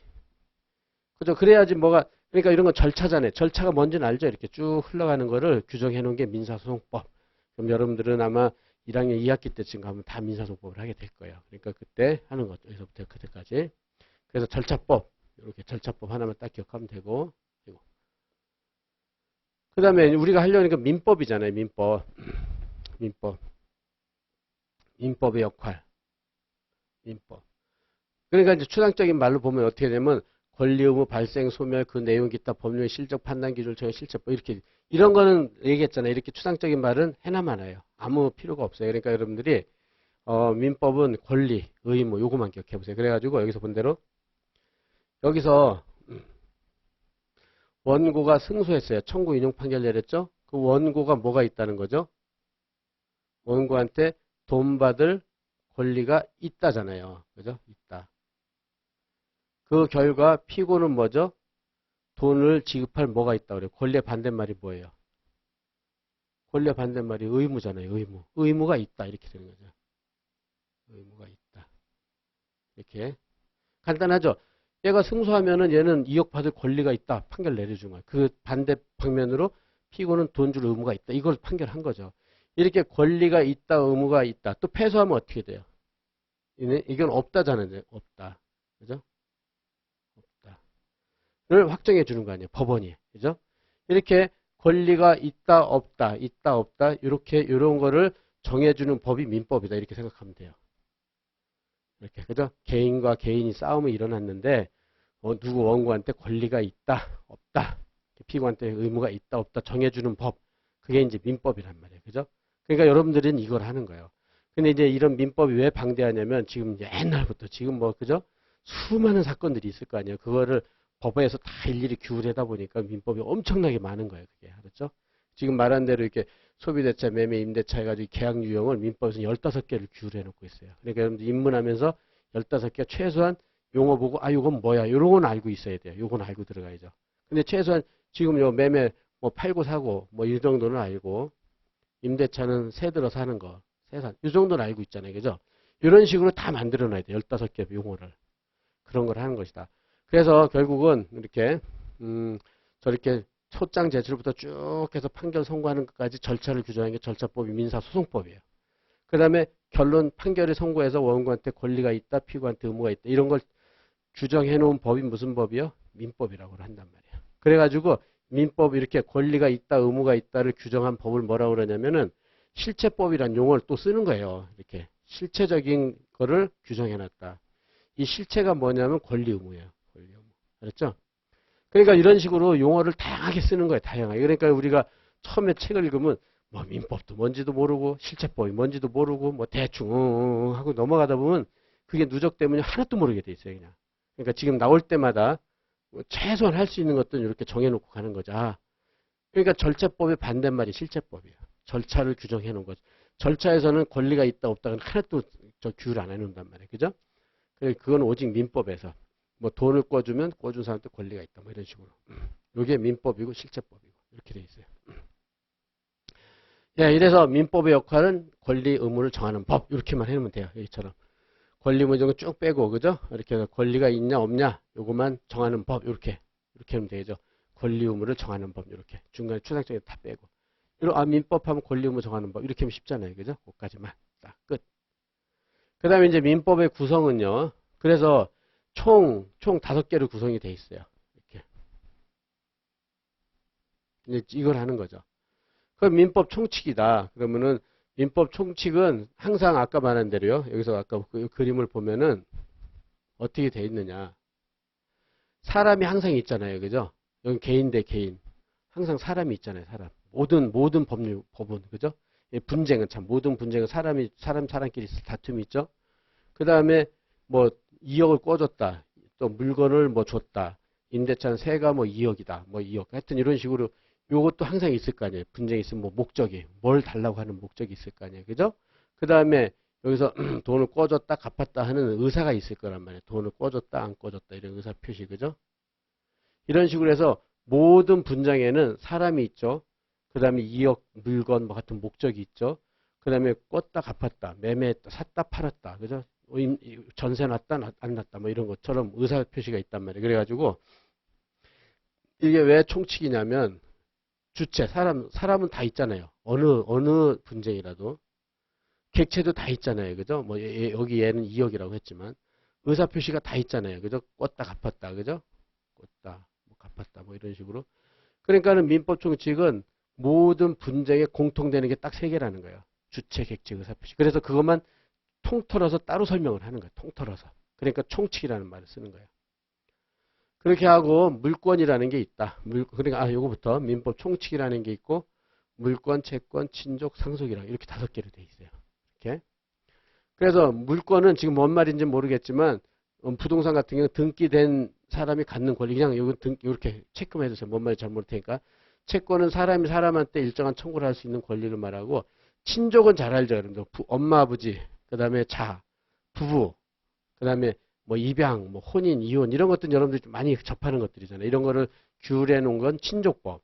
Speaker 1: 그죠? 그래야지 뭐가 그러니까 이런 건 절차잖아요. 절차가 뭔지는 알죠? 이렇게 쭉 흘러가는 거를 규정해 놓은 게 민사소송법. 그럼 여러분들은 아마 1학년 2학기 때쯤 가면 다 민사소송법을 하게 될 거예요. 그러니까 그때 하는 거죠. 여기서부터 그때까지. 그래서 절차법. 이렇게 절차법 하나만 딱 기억하면 되고. 그 다음에 우리가 하려니까 민법이잖아요. 민법의 역할. 민법. 그러니까 이제 추상적인 말로 보면 어떻게 되면 권리 의무 발생 소멸 그 내용 기타 법률의 실적 판단 기준을 정해 실체법 이렇게 이런 거는 얘기했잖아요. 이렇게 추상적인 말은 해나만 해요. 아무 필요가 없어요. 그러니까 여러분들이 민법은 권리, 의무 요거만 기억해 보세요. 그래가지고 여기서 본 대로 여기서 원고가 승소했어요. 청구 인용 판결 내렸죠. 그 원고가 뭐가 있다는 거죠? 원고한테 돈 받을 권리가 있다잖아요. 그죠? 있다. 그 결과 피고는 뭐죠? 돈을 지급할 뭐가 있다 그래요. 권리의 반대말이 뭐예요? 권리의 반대말이 의무잖아요. 의무. 의무가 있다. 이렇게 되는 거죠. 의무가 있다. 이렇게. 간단하죠? 얘가 승소하면은 얘는 2억 받을 권리가 있다. 판결 내려준 거야. 그 반대 방면으로 피고는 돈 줄 의무가 있다. 이걸 판결한 거죠. 이렇게 권리가 있다. 의무가 있다. 또 패소하면 어떻게 돼요? 이건 없다잖아요. 없다. 그죠? 없다를 확정해 주는 거 아니에요. 법원이. 그죠? 이렇게 권리가 있다. 없다. 있다. 없다. 이렇게 이런 거를 정해주는 법이 민법이다. 이렇게 생각하면 돼요. 이렇게. 그죠? 개인과 개인이 싸움이 일어났는데 누구 원고한테 권리가 있다. 없다. 피고한테 의무가 있다. 없다. 정해주는 법. 그게 이제 민법이란 말이에요. 그죠? 그러니까 여러분들은 이걸 하는 거예요. 근데 이제 이런 민법이 왜 방대하냐면 지금 옛날부터 지금 뭐 그죠? 수많은 사건들이 있을 거 아니에요. 그거를 법에서 다 일일이 규율하다 보니까 민법이 엄청나게 많은 거예요. 그게 알았죠? 지금 말한 대로 이렇게 소비대차, 매매, 임대차 해가지고 계약 유형을 민법에서 15개를 규율해 놓고 있어요. 그러니까 여러분들 입문하면서 15개 최소한 용어 보고 아 요건 뭐야? 요런 건 알고 있어야 돼요. 요건 알고 들어가야죠. 근데 최소한 지금 요 매매 뭐 팔고 사고 뭐 이 정도는 알고 임대차는 새 들어 사는 거 세산 이 정도는 알고 있잖아요. 그죠? 이런 식으로 다 만들어 놔야 돼요. 15개 용어를. 그런 걸 하는 것이다. 그래서 결국은 이렇게 저렇게 소장 제출부터 쭉 해서 판결 선고하는 것까지 절차를 규정한 게 절차법이 민사소송법이에요. 그 다음에 결론 판결을 선고해서 원고한테 권리가 있다, 피고한테 의무가 있다 이런 걸 규정해 놓은 법이 무슨 법이요? 민법이라고 한단 말이에요. 그래가지고 민법 이렇게 권리가 있다, 의무가 있다를 규정한 법을 뭐라고 그러냐면은 실체법이란 용어를 또 쓰는 거예요. 이렇게 실체적인 거를 규정해 놨다. 이 실체가 뭐냐면 권리 의무예요. 권리 의무. 알았죠? 그러니까 이런 식으로 용어를 다양하게 쓰는 거예요. 다양하게. 그러니까 우리가 처음에 책을 읽으면 뭐 민법도 뭔지도 모르고 실체법이 뭔지도 모르고 뭐 대충 하고 넘어가다 보면 그게 누적 때문에 하나도 모르게 돼 있어요. 그냥. 그러니까 지금 나올 때마다 최소한 할 수 있는 것들은 이렇게 정해놓고 가는 거죠. 그러니까 절차법의 반대말이 실체법이에요. 절차를 규정해 놓은 거죠. 절차에서는 권리가 있다 없다는 하나도 규율 안 해놓는단 말이에요. 그죠? 그건 오직 민법에서 뭐 돈을 꿔주면 꿔준 사람한테 권리가 있다. 뭐 이런 식으로. 이게 민법이고 실체법이고 이렇게 돼 있어요. 예, 이래서 민법의 역할은 권리 의무를 정하는 법 이렇게만 해놓으면 돼요. 여기처럼 권리 의무 정도 쭉 빼고 그죠? 이렇게 해서 권리가 있냐 없냐 요것만 정하는 법 이렇게 하면 되죠. 권리 의무를 정하는 법 이렇게 중간에 추상적인 다 빼고 민법하면 권리 의무 정하는 법 이렇게 하면 쉽잖아요. 그죠? 그것까지만 딱 끝. 그 다음에 이제 민법의 구성은요. 그래서 총 5개로 구성이 돼 있어요. 이렇게. 이제 이걸 하는 거죠. 그럼 민법 총칙이다. 그러면은 민법 총칙은 항상 아까 말한 대로요. 여기서 아까 그 그림을 보면은 어떻게 돼 있느냐. 사람이 항상 있잖아요. 그죠? 여기 개인 대 개인. 항상 사람이 있잖아요. 사람. 모든 법은. 그죠? 분쟁은 모든 분쟁은 사람끼리 다툼이 있죠? 그 다음에 뭐 2억을 꿔줬다. 또 물건을 뭐 줬다. 임대차는 세가 뭐 2억이다. 뭐 2억. 하여튼 이런 식으로 요것도 항상 있을 거 아니에요. 분쟁이 있으면 뭐 목적이. 뭘 달라고 하는 목적이 있을 거 아니에요. 그죠? 그 다음에 여기서 돈을 꿔줬다 갚았다 하는 의사가 있을 거란 말이에요. 돈을 꿔줬다 안 꿔줬다 이런 의사 표시. 그죠? 이런 식으로 해서 모든 분쟁에는 사람이 있죠. 그 다음에 2억 물건 뭐 같은 목적이 있죠. 그 다음에 꿨다 갚았다. 매매했다. 샀다 팔았다. 그죠? 전세 났다 안 났다 뭐 이런 것처럼 의사 표시가 있단 말이에요. 그래가지고 이게 왜 총칙이냐면 주체 사람은 다 있잖아요. 어느 분쟁이라도 객체도 다 있잖아요. 그죠? 뭐 여기 얘는 2억이라고 했지만 의사 표시가 다 있잖아요. 그죠? 꿨다 갚았다. 그죠? 꿨다 뭐 갚았다 뭐 이런 식으로. 그러니까는 민법 총칙은 모든 분쟁에 공통되는 게 딱 3개라는 거예요. 주체, 객체, 의사 표시. 그래서 그것만 통틀어서 따로 설명을 하는 거예요. 통틀어서. 그러니까 총칙이라는 말을 쓰는 거예요. 그렇게 하고 물권이라는 게 있다. 그러니까 요거부터 민법 총칙이라는 게 있고 물권, 채권, 친족, 상속이랑 이렇게 5개로 돼 있어요. 이렇게. 그래서 물권은 지금 뭔 말인지 모르겠지만 부동산 같은 경우 등기된 사람이 갖는 권리 그냥 이렇게 체크만 해주세요. 뭔 말인지 잘 모를 테니까. 채권은 사람이 사람한테 일정한 청구를 할 수 있는 권리를 말하고 친족은 잘 알죠. 여러분들. 엄마, 아버지, 그 다음에 부부, 그 다음에 뭐 입양, 뭐 혼인, 이혼 이런 것들은 여러분들이 좀 많이 접하는 것들이잖아요. 이런 거를 규율해 놓은 건 친족법.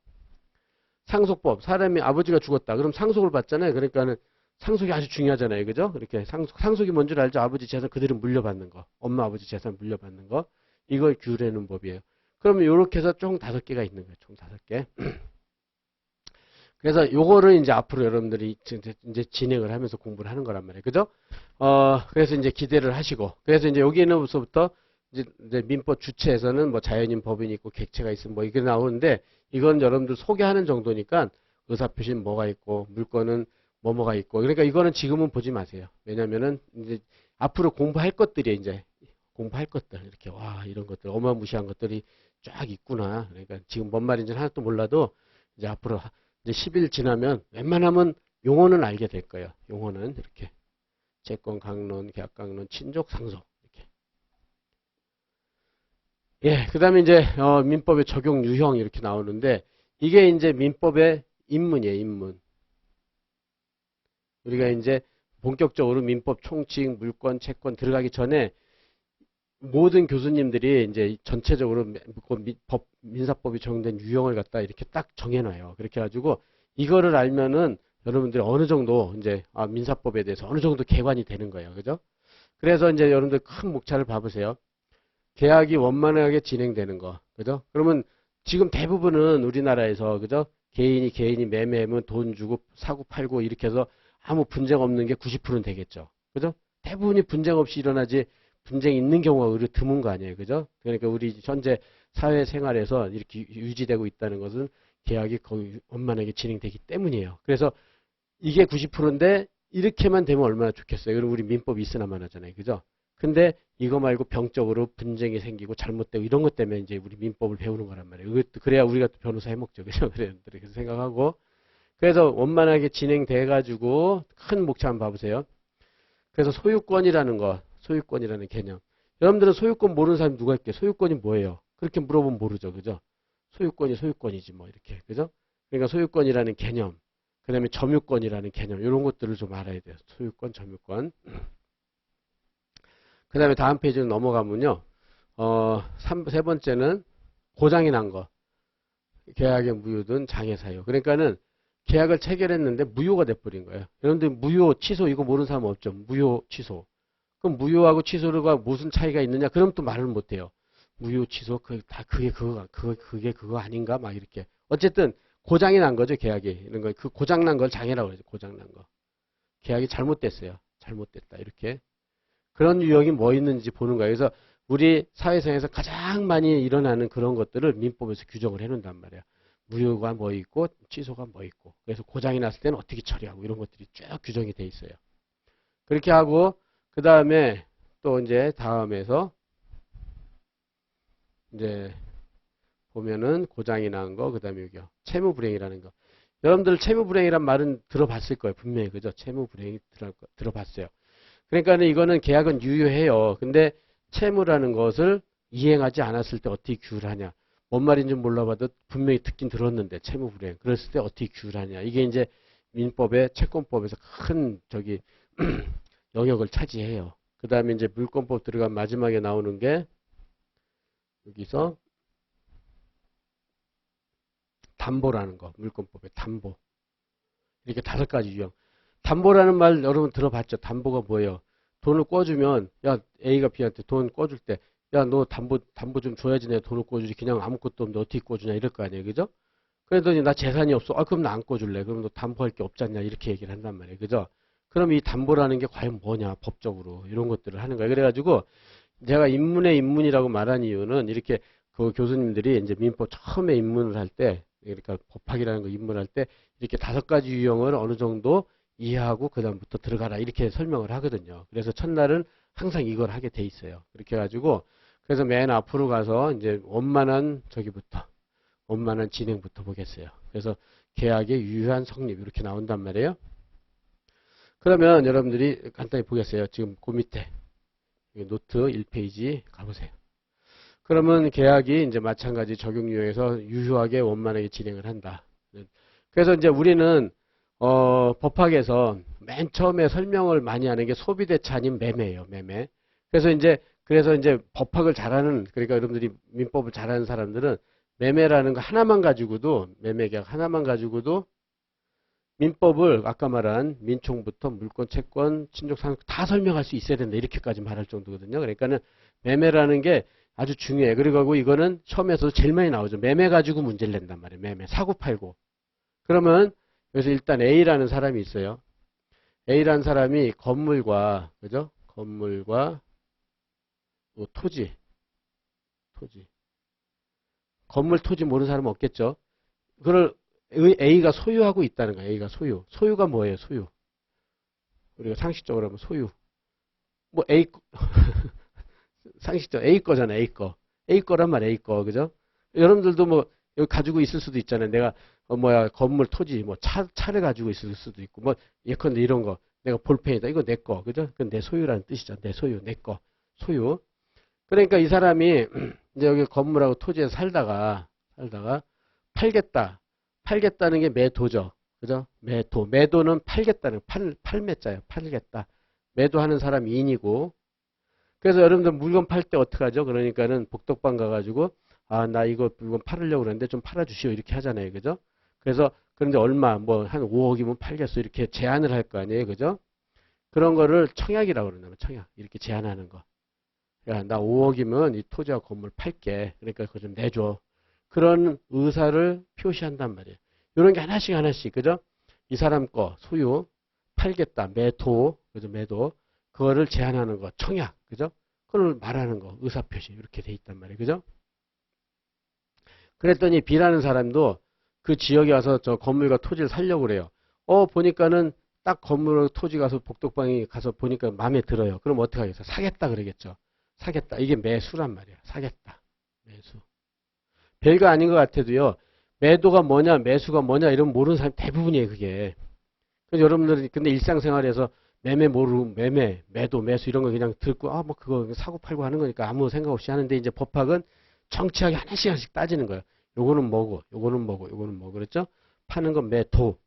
Speaker 1: 상속법. 사람이 아버지가 죽었다. 그럼 상속을 받잖아요. 그러니까는 상속이 아주 중요하잖아요. 그죠? 이렇게 상속이 뭔 줄 알죠? 아버지 재산 그대로 물려받는 거. 엄마, 아버지 재산 물려받는 거. 이걸 규율해 놓은 법이에요. 그러면 이렇게 해서 총 5개가 있는 거예요. 총 5개. 그래서 요거를 이제 앞으로 여러분들이 이제 진행을 하면서 공부를 하는 거란 말이에요. 그죠? 그래서 이제 기대를 하시고. 그래서 이제 여기에서부터 이제 민법 주체에서는 뭐 자연인 법인이 있고 객체가 있으면 뭐 이게 나오는데 이건 여러분들 소개하는 정도니까 의사표시는 뭐가 있고 물건은 뭐가 있고 그러니까 이거는 지금은 보지 마세요. 왜냐면은 이제 앞으로 공부할 것들이 이제 공부할 것들 이렇게 와 이런 것들 어마무시한 것들이 쫙 있구나. 그러니까 지금 뭔 말인지 하나도 몰라도 이제 앞으로 이제 10일 지나면 웬만하면 용어는 알게 될 거예요. 용어는 이렇게 채권 강론, 계약 강론, 친족, 상속 이렇게. 예, 그다음에 이제 민법의 적용 유형 이렇게 나오는데 이게 이제 민법의 입문이에요, 입문. 우리가 이제 본격적으로 민법 총칙, 물권, 채권 들어가기 전에 모든 교수님들이 이제 전체적으로 민사법이 적용된 유형을 갖다 이렇게 딱 정해놔요. 그렇게 해가지고 이거를 알면은 여러분들이 어느 정도 이제 민사법에 대해서 어느 정도 개관이 되는 거예요. 그죠? 그래서 이제 여러분들 큰 목차를 봐보세요. 계약이 원만하게 진행되는 거. 그죠? 그러면 지금 대부분은 우리나라에서 그죠? 개인이 매매하면 돈 주고 사고 팔고 이렇게 해서 아무 분쟁 없는 게 90%는 되겠죠. 그죠? 대부분이 분쟁 없이 일어나지 분쟁이 있는 경우가 오히려 드문 거 아니에요. 그죠? 그러니까 우리 현재 사회생활에서 이렇게 유지되고 있다는 것은 계약이 거의 원만하게 진행되기 때문이에요. 그래서 이게 90%인데 이렇게만 되면 얼마나 좋겠어요. 그럼 우리 민법이 있으나만 하잖아요. 그죠? 근데 이거 말고 병적으로 분쟁이 생기고 잘못되고 이런 것 때문에 이제 우리 민법을 배우는 거란 말이에요. 그래야 우리가 또 변호사 해먹죠. 그죠? 그래서 생각하고. 그래서 원만하게 진행돼 가지고 큰 목차 한번 봐보세요. 그래서 소유권이라는 거, 소유권이라는 개념. 여러분들은 소유권 모르는 사람이 누가 있게? 소유권이 뭐예요? 그렇게 물어보면 모르죠. 그죠? 소유권이 소유권이지 뭐 이렇게. 그죠? 그러니까 소유권이라는 개념. 그 다음에 점유권이라는 개념. 이런 것들을 좀 알아야 돼요. 소유권, 점유권. 그 다음에 다음 페이지로 넘어가면요. 세 번째는 고장이 난 거. 계약의 무효든 장애 사유. 그러니까는 계약을 체결했는데 무효가 돼버린 거예요. 여러분들 무효, 취소 이거 모르는 사람 없죠. 무효, 취소. 그럼 무효하고 취소가 무슨 차이가 있느냐? 그럼 또 말을 못해요. 무효, 취소, 그게 그거 아닌가? 막 이렇게. 어쨌든 고장이 난 거죠, 계약이. 이런 거. 그 고장 난 걸 장애라고 그러죠. 고장 난 거. 계약이 잘못됐어요. 잘못됐다. 이렇게. 그런 유형이 뭐 있는지 보는 거예요. 그래서 우리 사회생에서 가장 많이 일어나는 그런 것들을 민법에서 규정을 해놓는단 말이에요. 무효가 뭐 있고 취소가 뭐 있고 그래서 고장이 났을 때는 어떻게 처리하고 이런 것들이 쭉 규정이 돼 있어요. 그렇게 하고 그 다음에 또 이제 다음에서 이제 보면은 고장이 난 거, 그 다음에 여기요. 채무불이행이라는 거. 여러분들 채무불이행이란 말은 들어봤을 거예요. 분명히. 그죠? 채무불이행 들어봤어요. 그러니까 이거는 계약은 유효해요. 근데 채무라는 것을 이행하지 않았을 때 어떻게 규율하냐. 뭔 말인지 몰라봐도 분명히 듣긴 들었는데 채무불이행. 그랬을 때 어떻게 규율하냐. 이게 이제 민법의 채권법에서 큰 영역을 차지해요. 그 다음에 이제 물권법 들어간 마지막에 나오는 게 여기서 담보라는 거. 물권법의 담보. 이렇게 5가지 유형. 담보라는 말 여러분 들어봤죠? 담보가 뭐예요? 돈을 꿔주면 야 A가 B한테 돈 꿔줄 때 야 너 담보 좀 줘야지 내가 돈을 꿔주지 그냥 아무것도 없는데 어떻게 꿔주냐 이럴 거 아니에요. 그죠? 그랬더니 나 재산이 없어. 그럼 나 안 꿔줄래. 그럼 너 담보할 게 없지 않냐 이렇게 얘기를 한단 말이에요. 그죠? 그럼 이 담보라는 게 과연 뭐냐 법적으로 이런 것들을 하는 거예요. 그래가지고 제가 입문의 입문이라고 말한 이유는 이렇게 그 교수님들이 이제 민법 처음에 입문을 할 때 그러니까 법학이라는 거 입문할 때 이렇게 5가지 유형을 어느 정도 이해하고 그 다음부터 들어가라 이렇게 설명을 하거든요. 그래서 첫날은 항상 이걸 하게 돼 있어요. 그렇게 해가지고 그래서 맨 앞으로 가서 이제 원만한 원만한 진행부터 보겠어요. 그래서 계약의 유효한 성립 이렇게 나온단 말이에요. 그러면 여러분들이 간단히 보겠어요. 지금 그 밑에 노트 1페이지 가보세요. 그러면 계약이 이제 마찬가지 적용 유형에서 유효하게 원만하게 진행을 한다. 그래서 이제 우리는 법학에서 맨 처음에 설명을 많이 하는 게 소비대차 아닌 매매예요. 매매. 그래서 이제 법학을 잘하는, 그러니까 여러분들이 민법을 잘하는 사람들은 매매라는 거 하나만 가지고도, 매매계약 하나만 가지고도 민법을 아까 말한 민총부터 물권, 채권, 친족, 상속 다 설명할 수 있어야 된다. 이렇게까지 말할 정도거든요. 그러니까는 매매라는 게 아주 중요해. 그리고 이거는 시험에서 제일 많이 나오죠. 매매 가지고 문제를 낸단 말이에요. 매매. 사고 팔고. 그러면 여기서 일단 A라는 사람이 있어요. A라는 사람이 건물과, 그죠? 건물과 토지. 건물, 토지 모르는 사람은 없겠죠? 그걸 A가 소유하고 있다는 거예요. A가 소유. 소유가 뭐예요? 소유. 우리가 상식적으로 하면 소유. 뭐 A 상식적 A 거잖아. A 거. A 거란 말이야. A 거. 그죠? 여러분들도 뭐 여기 가지고 있을 수도 있잖아요. 내가 건물, 토지, 뭐 차를 가지고 있을 수도 있고, 뭐 예컨대 이런 거. 내가 볼펜이다. 이거 내 거. 그죠? 그건 내 소유라는 뜻이죠. 내 소유, 내 거. 소유. 그러니까 이 사람이 이제 여기 건물하고 토지에 살다가 팔겠다는 게 매도죠. 그죠? 매도는 팔겠다는, 팔매자예요. 팔겠다. 매도하는 사람 인이고. 그래서 여러분들 물건 팔 때 어떻게 하죠? 그러니까는 복덕방 가가지고, 나 이거 물건 팔으려고 그러는데 좀 팔아주시오. 이렇게 하잖아요. 그죠? 그래서, 그런데 얼마, 한 5억이면 팔겠어. 이렇게 제안을 할 거 아니에요. 그죠? 그런 거를 청약이라고 그러나요? 청약. 이렇게 제안하는 거. 야, 나 5억이면 이 토지와 건물 팔게. 그러니까 그거 좀 내줘. 그런 의사를 표시한단 말이에요. 이런 게 하나씩, 그죠? 이 사람 거, 소유, 팔겠다, 매도, 그죠? 매도. 그거를 제한하는 거, 청약, 그죠? 그걸 말하는 거, 의사표시. 이렇게 돼 있단 말이에요. 그죠? 그랬더니 B라는 사람도 그 지역에 와서 저 건물과 토지를 살려고 그래요. 보니까는 딱 건물과 토지 가서 복덕방에 가서 보니까 마음에 들어요. 그럼 어떻게 하겠어? 사겠다 그러겠죠. 사겠다. 이게 매수란 말이야. 사겠다. 매수. 별거 아닌 것 같아도요. 매도가 뭐냐, 매수가 뭐냐 이러면 모르는 사람이 대부분이에요. 그게. 그래서 여러분들이 근데 일상생활에서 매도, 매수 이런 거 그냥 듣고 뭐 그거 사고 팔고 하는 거니까 아무 생각 없이 하는데 이제 법학은 정치하게 하나씩 따지는 거예요. 요거는 뭐고, 요거는 뭐고, 요거는 뭐 그랬죠? 파는 건 매도,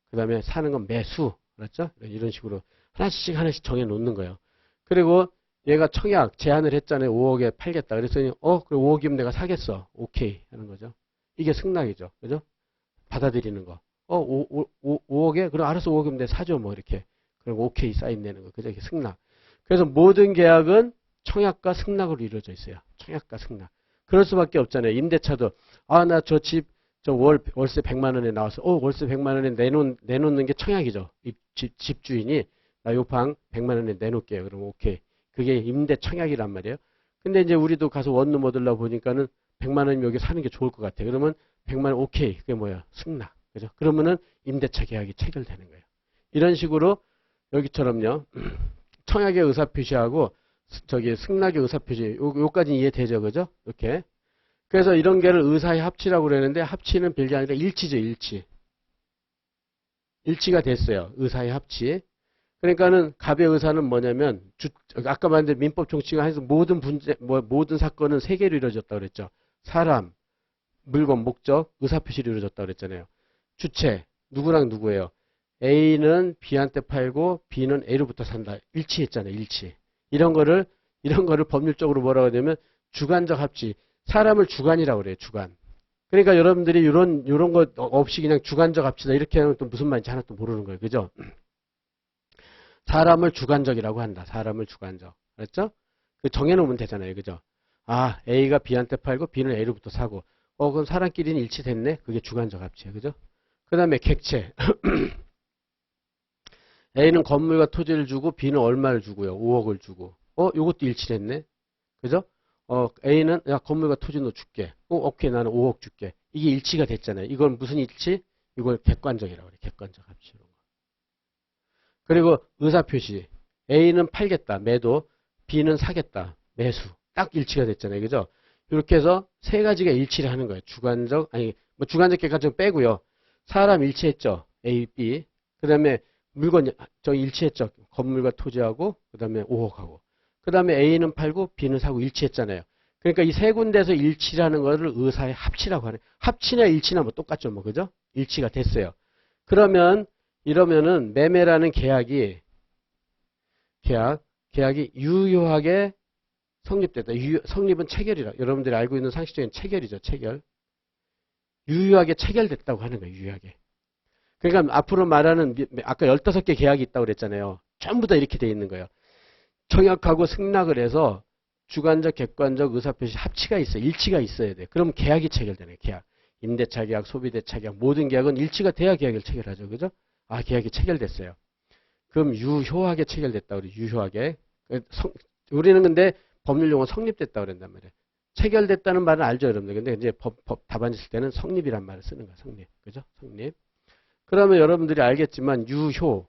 Speaker 1: 그 다음에 사는 건 매수, 그렇죠? 이런 식으로 하나씩 정해 놓는 거예요. 그리고 얘가 청약 제안을 했잖아요. 5억에 팔겠다. 그랬더니 그래 5억이면 내가 사겠어. 오케이 하는 거죠. 이게 승낙이죠. 그죠? 받아들이는 거. 5억에? 그럼 알아서 5억이면 내가 사죠. 뭐 이렇게. 그리고 오케이 사인 내는 거. 그죠? 이게 승낙. 그래서 모든 계약은 청약과 승낙으로 이루어져 있어요. 청약과 승낙. 그럴 수밖에 없잖아요. 임대차도 나 저 집 월세 100만 원에 나와서 월세 100만 원에 내놓는 게 청약이죠. 집주인이 나 요 방 100만 원에 내놓을게요. 그럼 오케이. 그게 임대 청약이란 말이에요. 근데 이제 우리도 가서 원룸 얻으려고 보니까는 100만 원이면 여기 사는 게 좋을 것 같아. 그러면 100만 원 오케이. 그게 뭐야? 승낙. 그죠? 그러면은 임대차 계약이 체결되는 거예요. 이런 식으로 여기처럼요. 청약의 의사표시하고 승낙의 의사표시 요까지 이해되죠. 그죠? 이렇게. 그래서 이런 게를 의사의 합치라고 그러는데 합치는 별게 아니라 일치죠. 일치가 됐어요. 의사의 합치. 그러니까는 갑의 의사는 뭐냐면 아까 말한 민법 총칙을 해서 모든 사건은 세 개로 이루어졌다고 그랬죠. 사람, 물건, 목적, 의사표시로 이루어졌다고 그랬잖아요. 주체, 누구랑 누구예요? A는 B한테 팔고 B는 A로부터 산다. 일치했잖아요. 일치. 이런 거를 법률적으로 뭐라고 하냐면 주관적 합치. 사람을 주관이라고 그래요. 주관. 그러니까 여러분들이 이런 거 없이 그냥 주관적 합치다 이렇게 하면 또 무슨 말인지 하나도 모르는 거예요. 그죠? 사람을 주관적이라고 한다. 사람을 주관적. 그렇죠? 정해놓으면 되잖아요. 그죠? A가 B한테 팔고 B는 A로부터 사고. 그럼 사람끼리는 일치됐네? 그게 주관적 합치예요. 그죠? 그 다음에 객체. A는 건물과 토지를 주고 B는 얼마를 주고요? 5억을 주고. 요것도 일치됐네? 그죠? A는 건물과 토지 너 줄게. 오케이. 나는 5억 줄게. 이게 일치가 됐잖아요. 이건 무슨 일치? 이걸 객관적이라고 그래. 객관적 합치. 그리고 의사표시. A는 팔겠다. 매도. B는 사겠다. 매수. 딱 일치가 됐잖아요. 그죠? 이렇게 해서 세 가지가 일치를 하는 거예요. 주관적, 아니, 뭐 주관적 객관적 빼고요. 사람 일치했죠. A, B. 그 다음에 물건, 저 일치했죠. 건물과 토지하고, 그 다음에 5억하고. 그 다음에 A는 팔고, B는 사고 일치했잖아요. 그러니까 이 세 군데에서 일치라는 거를 의사의 합치라고 하네. 합치냐 일치냐 뭐 똑같죠. 뭐, 그죠? 일치가 됐어요. 그러면, 이러면은 매매라는 계약이 유효하게 성립됐다. 성립은 체결이라. 여러분들이 알고 있는 상식적인 체결이죠. 체결. 유효하게 체결됐다고 하는 거예요. 유효하게. 그러니까 앞으로 말하는 아까 15개 계약이 있다고 그랬잖아요. 전부 다 이렇게 돼 있는 거예요. 청약하고 승낙을 해서 주관적, 객관적 의사표시 합치가 있어요. 일치가 있어야 돼요. 그럼 계약이 체결되네요. 계약. 임대차 계약, 소비대차 계약, 모든 계약은 일치가 돼야 계약을 체결하죠. 그죠? 아, 계약이 체결됐어요. 그럼 유효하게 체결됐다. 그래. 유효하게. 우리는 근데 법률 용어 성립됐다 그런단 말이에요. 체결됐다는 말은 알죠, 여러분들. 근데 이제 법 답안 쓸 때는 성립이란 말을 쓰는 거야. 성립. 그죠? 성립. 그러면 여러분들이 알겠지만 유효.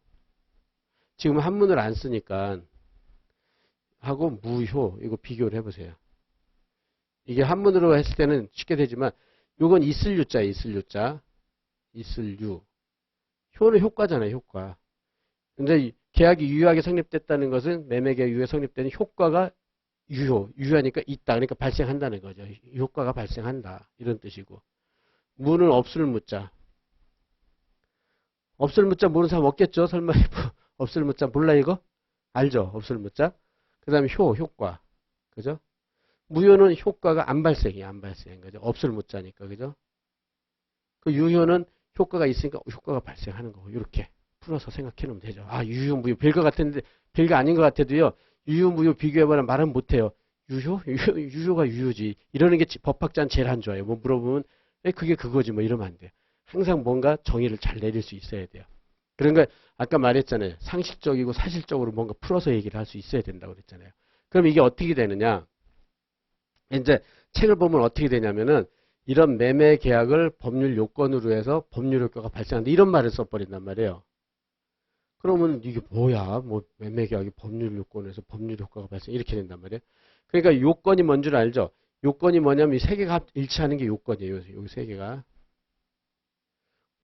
Speaker 1: 지금 한문을 안 쓰니까 하고 무효. 이거 비교를 해보세요. 이게 한문으로 했을 때는 쉽게 되지만 요건 있을 유자예요. 있을 유자. 있을 유. 효는 효과잖아요. 효과. 근데 계약이 유효하게 성립됐다는 것은 매매계약 유효하게 성립되는 효과가 유효하니까 있다. 그러니까 발생한다는 거죠. 효과가 발생한다. 이런 뜻이고. 무는 없을 무자. 없을 무자 모르는 사람 없겠죠? 설마 없을 무자 몰라 이거? 알죠? 없을 무자. 그 다음에 효과. 그죠? 무효는 효과가 안 발생이야. 안 발생. 그죠? 없을 무자니까. 그죠? 그 유효는 효과가 있으니까 효과가 발생하는 거고. 이렇게 풀어서 생각해 놓으면 되죠. 아, 유효, 무효. 별거 같은데, 별거 아닌 것 같아도요. 유효, 무효 비교해보면 말은 못해요. 유효가 유효지. 이러는 게 법학자는 제일 안 좋아요. 뭐 물어보면, 그게 그거지. 뭐 이러면 안 돼요. 항상 뭔가 정의를 잘 내릴 수 있어야 돼요. 그러니까 아까 말했잖아요. 상식적이고 사실적으로 뭔가 풀어서 얘기를 할 수 있어야 된다고 그랬잖아요. 그럼 이게 어떻게 되느냐. 이제 책을 보면 어떻게 되냐면은 이런 매매 계약을 법률 요건으로 해서 법률 효과가 발생한다. 이런 말을 써버린단 말이에요. 그러면 이게 뭐야? 뭐 매매 계약이 법률 요건에서 법률 효과가 발생 이렇게 된단 말이에요. 그러니까 요건이 뭔 줄 알죠? 요건이 뭐냐면 이 세 개가 일치하는 게 요건이에요. 여기 세 개가.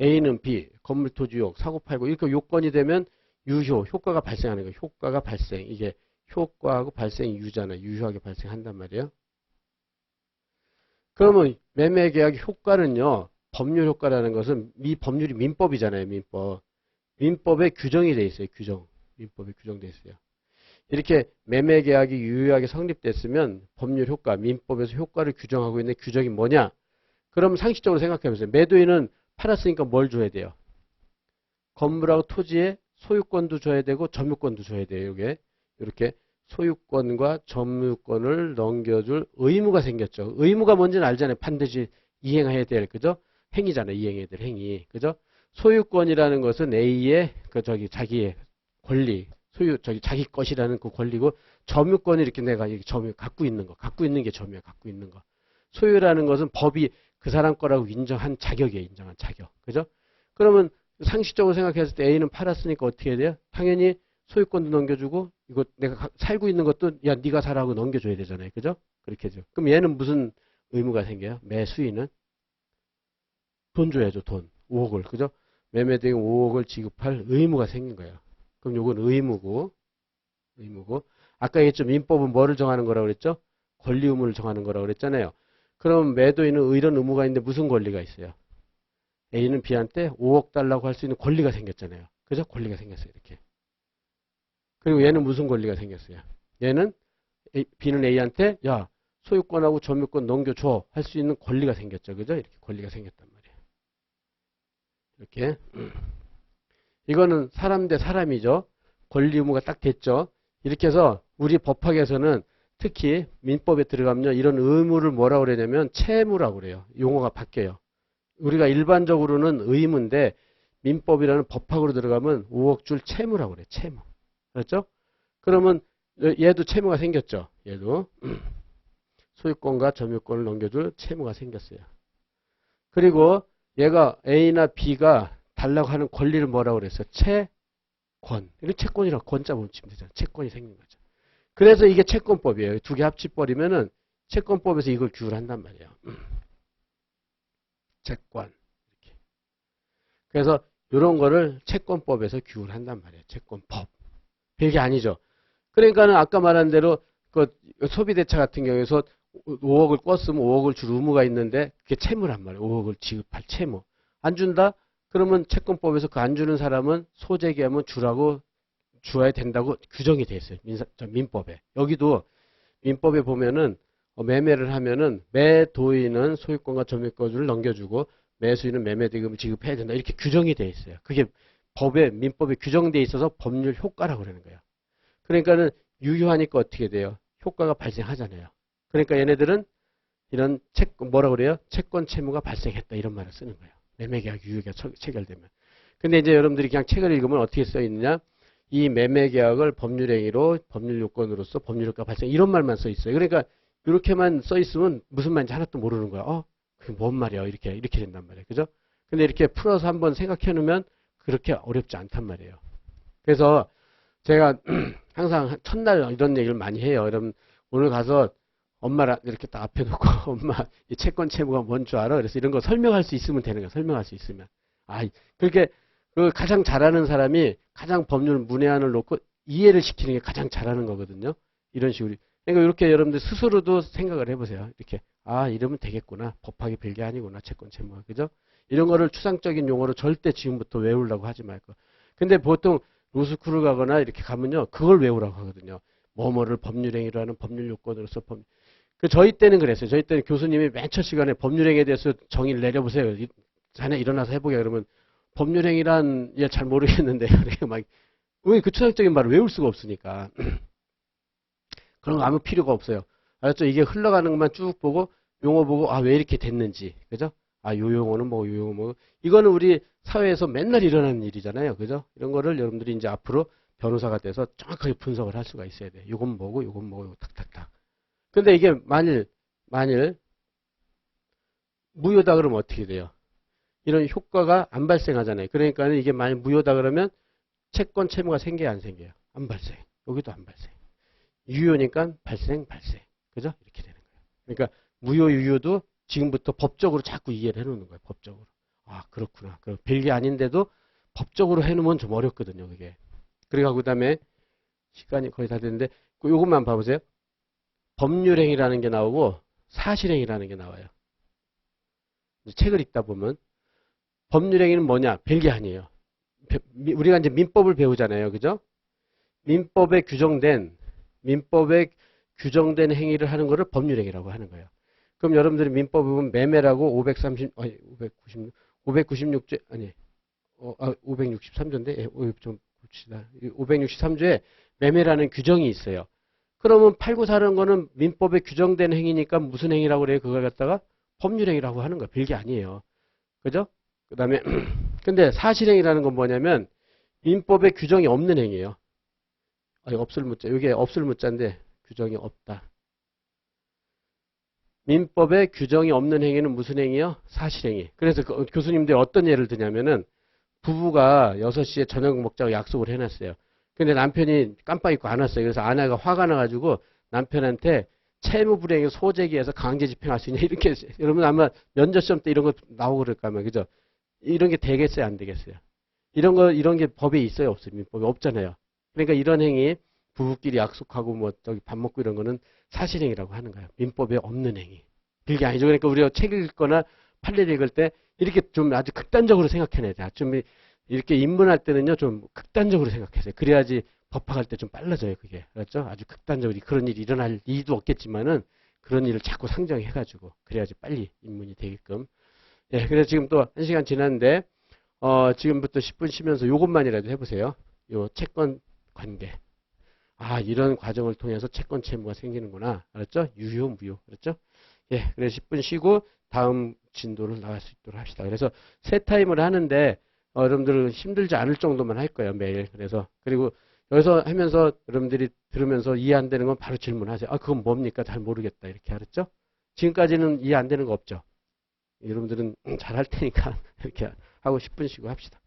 Speaker 1: A는 B, 건물 토지 유혹, 사고 팔고 이렇게 요건이 되면 유효, 효과가 발생하는 거예요. 효과가 발생. 이게 효과하고 발생이 유잖아요. 유효하게 발생한단 말이에요. 그러면 매매 계약 효과는요. 법률 효과라는 것은 법률이 민법이잖아요. 민법. 민법에 규정이 돼 있어요. 규정. 민법에 규정돼 있어요. 이렇게 매매 계약이 유효하게 성립됐으면 법률 효과, 민법에서 효과를 규정하고 있는 규정이 뭐냐? 그럼 상식적으로 생각해 보세요. 매도인은 팔았으니까 뭘 줘야 돼요? 건물하고 토지의 소유권도 줘야 되고 점유권도 줘야 돼요. 이게 이렇게 소유권과 점유권을 넘겨줄 의무가 생겼죠. 의무가 뭔지는 알잖아요. 반드시 이행해야 될 그죠? 행위잖아요. 이행해야 될 행위. 그죠? 소유권이라는 것은 A의 자기의 권리, 자기 것이라는 그 권리고 점유권이 이렇게 내가 점유 갖고 있는 게 점유야. 갖고 있는 거. 소유라는 것은 법이 그 사람 거라고 인정한 자격이에요. 인정한 자격. 그죠? 그러면 상식적으로 생각했을 때 A는 팔았으니까 어떻게 해야 돼요? 당연히 소유권도 넘겨주고 이거 내가 살고 있는 것도 야 네가 사라고 넘겨줘야 되잖아요. 그죠? 그렇게 해죠. 그럼 얘는 무슨 의무가 생겨요? 매수인은 돈 줘야죠. 돈. 5억을. 그죠? 매매대금 5억을 지급할 의무가 생긴 거예요. 그럼 요건 의무고. 아까 얘기했죠. 민법은 뭐를 정하는 거라고 그랬죠? 권리 의무를 정하는 거라고 그랬잖아요. 그럼 매도인은 이런 의무가 있는데 무슨 권리가 있어요? A는 B한테 5억 달라고 할 수 있는 권리가 생겼잖아요. 그죠? 권리가 생겼어요. 이렇게. 그리고 얘는 무슨 권리가 생겼어요? 얘는 B는 A한테 야 소유권하고 점유권 넘겨줘 할 수 있는 권리가 생겼죠. 그죠? 이렇게 권리가 생겼단 말이에요. 이렇게. 이거는 사람 대 사람이죠. 권리 의무가 딱 됐죠. 이렇게 해서 우리 법학에서는 특히 민법에 들어가면 이런 의무를 뭐라고 그러냐면 채무라고 그래요. 용어가 바뀌어요. 우리가 일반적으로는 의무인데 민법이라는 법학으로 들어가면 5억 줄 채무라고 그래요. 채무. 그렇죠? 그러면 얘도 채무가 생겼죠. 얘도. 소유권과 점유권을 넘겨줄 채무가 생겼어요. 그리고 얘가 A나 B가 달라고 하는 권리를 뭐라고 그랬어요? 채권. 이거 채권이라고 권자 붙이면 되잖아요. 채권이 생긴 거죠. 그래서 이게 채권법이에요. 두 개 합치버리면은 채권법에서 이걸 규율한단 말이에요. 채권. 이렇게. 그래서 이런 거를 채권법에서 규율한단 말이에요. 채권법. 별게 아니죠. 그러니까는 아까 말한 대로 그 소비대차 같은 경우에서 5억을 꿨으면 5억을 줄 의무가 있는데 그게 채무란 말이에요. 5억을 지급할 채무. 안 준다? 그러면 채권법에서 그 안 주는 사람은 소재기하면 주어야 된다고 규정이 돼 있어요. 민법에. 여기도 민법에 보면은 매매를 하면은 매도인은 소유권과 점유권을 넘겨주고 매수인은 매매대금을 지급해야 된다. 이렇게 규정이 돼 있어요. 그게 민법에 규정돼 있어서 법률 효과라고 그러는 거예요. 그러니까는 유효하니까 어떻게 돼요? 효과가 발생하잖아요. 그러니까 얘네들은 이런 뭐라 그래요? 채권 채무가 발생했다 이런 말을 쓰는 거예요. 매매계약 유효가 체결되면. 근데 이제 여러분들이 그냥 책을 읽으면 어떻게 써 있느냐? 이 매매계약을 법률행위로 법률 요건으로서 법률효과 발생 이런 말만 써 있어요. 그러니까 이렇게만 써 있으면 무슨 말인지 하나도 모르는 거야. 그게 뭔 말이야? 이렇게 된단 말이에요. 그죠? 근데 이렇게 풀어서 한번 생각해 놓으면 그렇게 어렵지 않단 말이에요. 그래서 제가 항상 첫날 이런 얘기를 많이 해요. 여러분 오늘 가서 엄마랑 이렇게 딱 앞에 놓고 엄마 이 채권 채무가 뭔 줄 알아? 그래서 이런 거 설명할 수 있으면 되는 거야. 설명할 수 있으면. 그렇게 그 가장 잘하는 사람이 가장 법률 문해안을 놓고 이해를 시키는 게 가장 잘하는 거거든요. 이런 식으로. 그러니까 이렇게 여러분들 스스로도 생각을 해보세요. 이렇게 이러면 되겠구나. 법학이 별게 아니구나. 채권 채무가. 그죠? 이런 거를 추상적인 용어로 절대 지금부터 외우려고 하지 말고. 근데 보통 로스쿨을 가거나 이렇게 가면요. 그걸 외우라고 하거든요. 뭐뭐를 법률행위로 하는 법률 요건으로서 저희 때는 그랬어요. 저희 때는 교수님이 맨 첫 시간에 법률행위에 대해서 정의를 내려보세요. 자네 일어나서 해보게 그러면 법률행위란 잘 모르겠는데 왜 그 추상적인 말을 외울 수가 없으니까 그런 거 아무 필요가 없어요. 알았죠? 이게 흘러가는 것만 쭉 보고 용어 보고 왜 이렇게 됐는지 그죠? 요 용어는 뭐 요 용어 뭐 이거는 우리 사회에서 맨날 일어나는 일이잖아요. 그죠? 이런 거를 여러분들이 이제 앞으로 변호사가 돼서 정확하게 분석을 할 수가 있어야 돼. 요건 뭐고 요건 뭐고 탁탁탁. 근데 이게 만일 무효다 그러면 어떻게 돼요? 이런 효과가 안 발생하잖아요. 그러니까 이게 만일 무효다 그러면 채권 채무가 생겨요, 안 생겨요? 안 발생. 여기도 안 발생. 유효니까 발생. 그죠? 이렇게 되는 거예요. 그러니까 무효 유효도 지금부터 법적으로 자꾸 이해를 해놓는 거예요. 법적으로. 그렇구나. 그럼 별게 아닌데도 법적으로 해놓으면 좀 어렵거든요. 그게. 그리고 그다음에 시간이 거의 다 됐는데 요것만 봐보세요. 법률행위라는 게 나오고 사실행위라는 게 나와요. 책을 읽다 보면 법률행위는 뭐냐? 별게 아니에요. 우리가 이제 민법을 배우잖아요. 그죠? 민법에 규정된 행위를 하는 거를 법률행위라고 하는 거예요. 그럼 여러분들이 민법 보면 매매라고 596조 아니 563조인데 좀 봅시다. 563조에 매매라는 규정이 있어요. 그러면 팔고 사는 거는 민법에 규정된 행위니까 무슨 행위라고 그래요? 그걸 갖다가 법률행위라고 하는 거예요. 별게 아니에요. 그죠? 그 다음에 근데 사실행위라는 건 뭐냐면 민법에 규정이 없는 행위예요. 없을 문자. 이게 없을 문자인데 규정이 없다. 민법에 규정이 없는 행위는 무슨 행위요? 사실행위. 그래서 교수님들이 어떤 예를 드냐면은 부부가 6시에 저녁 먹자고 약속을 해놨어요. 근데 남편이 깜빡 잊고 안 왔어요. 그래서 아내가 화가 나가지고 남편한테 채무불이행을 소재기해서 강제 집행할 수 있냐 이렇게 여러분 아마 면접시험 때 이런 거 나오고 그럴까 하면 그죠? 이런 게 되겠어요, 안 되겠어요? 이런 게 법에 있어요, 없어요? 민법에 없잖아요. 그러니까 이런 행위 부부끼리 약속하고 뭐 저기 밥 먹고 이런 거는 사실행위라고 하는 거예요. 민법에 없는 행위. 그게 아니죠. 그러니까 우리가 책 읽거나 판례를 읽을 때 이렇게 좀 아주 극단적으로 생각해내야 돼. 좀 이렇게 입문할 때는요, 좀 극단적으로 생각하세요. 그래야지 법학할 때 좀 빨라져요, 그게. 그렇죠? 아주 극단적으로 그런 일이 일어날 일도 없겠지만은 그런 일을 자꾸 상정해가지고 그래야지 빨리 입문이 되게끔. 예, 그래서 지금 또 1시간 지났는데, 지금부터 10분 쉬면서 요것만이라도 해보세요. 요 채권 관계. 이런 과정을 통해서 채권 채무가 생기는구나. 알았죠? 유효, 무효. 그렇죠? 예, 그래서 10분 쉬고 다음 진도를 나갈 수 있도록 합시다. 그래서 세 타임을 하는데, 여러분들은 힘들지 않을 정도만 할 거예요, 매일. 그리고 여기서 하면서 여러분들이 들으면서 이해 안 되는 건 바로 질문하세요. 그건 뭡니까? 잘 모르겠다. 이렇게 알았죠? 지금까지는 이해 안 되는 거 없죠? 여러분들은 잘 할 테니까 이렇게 하고 10분 쉬고 합시다.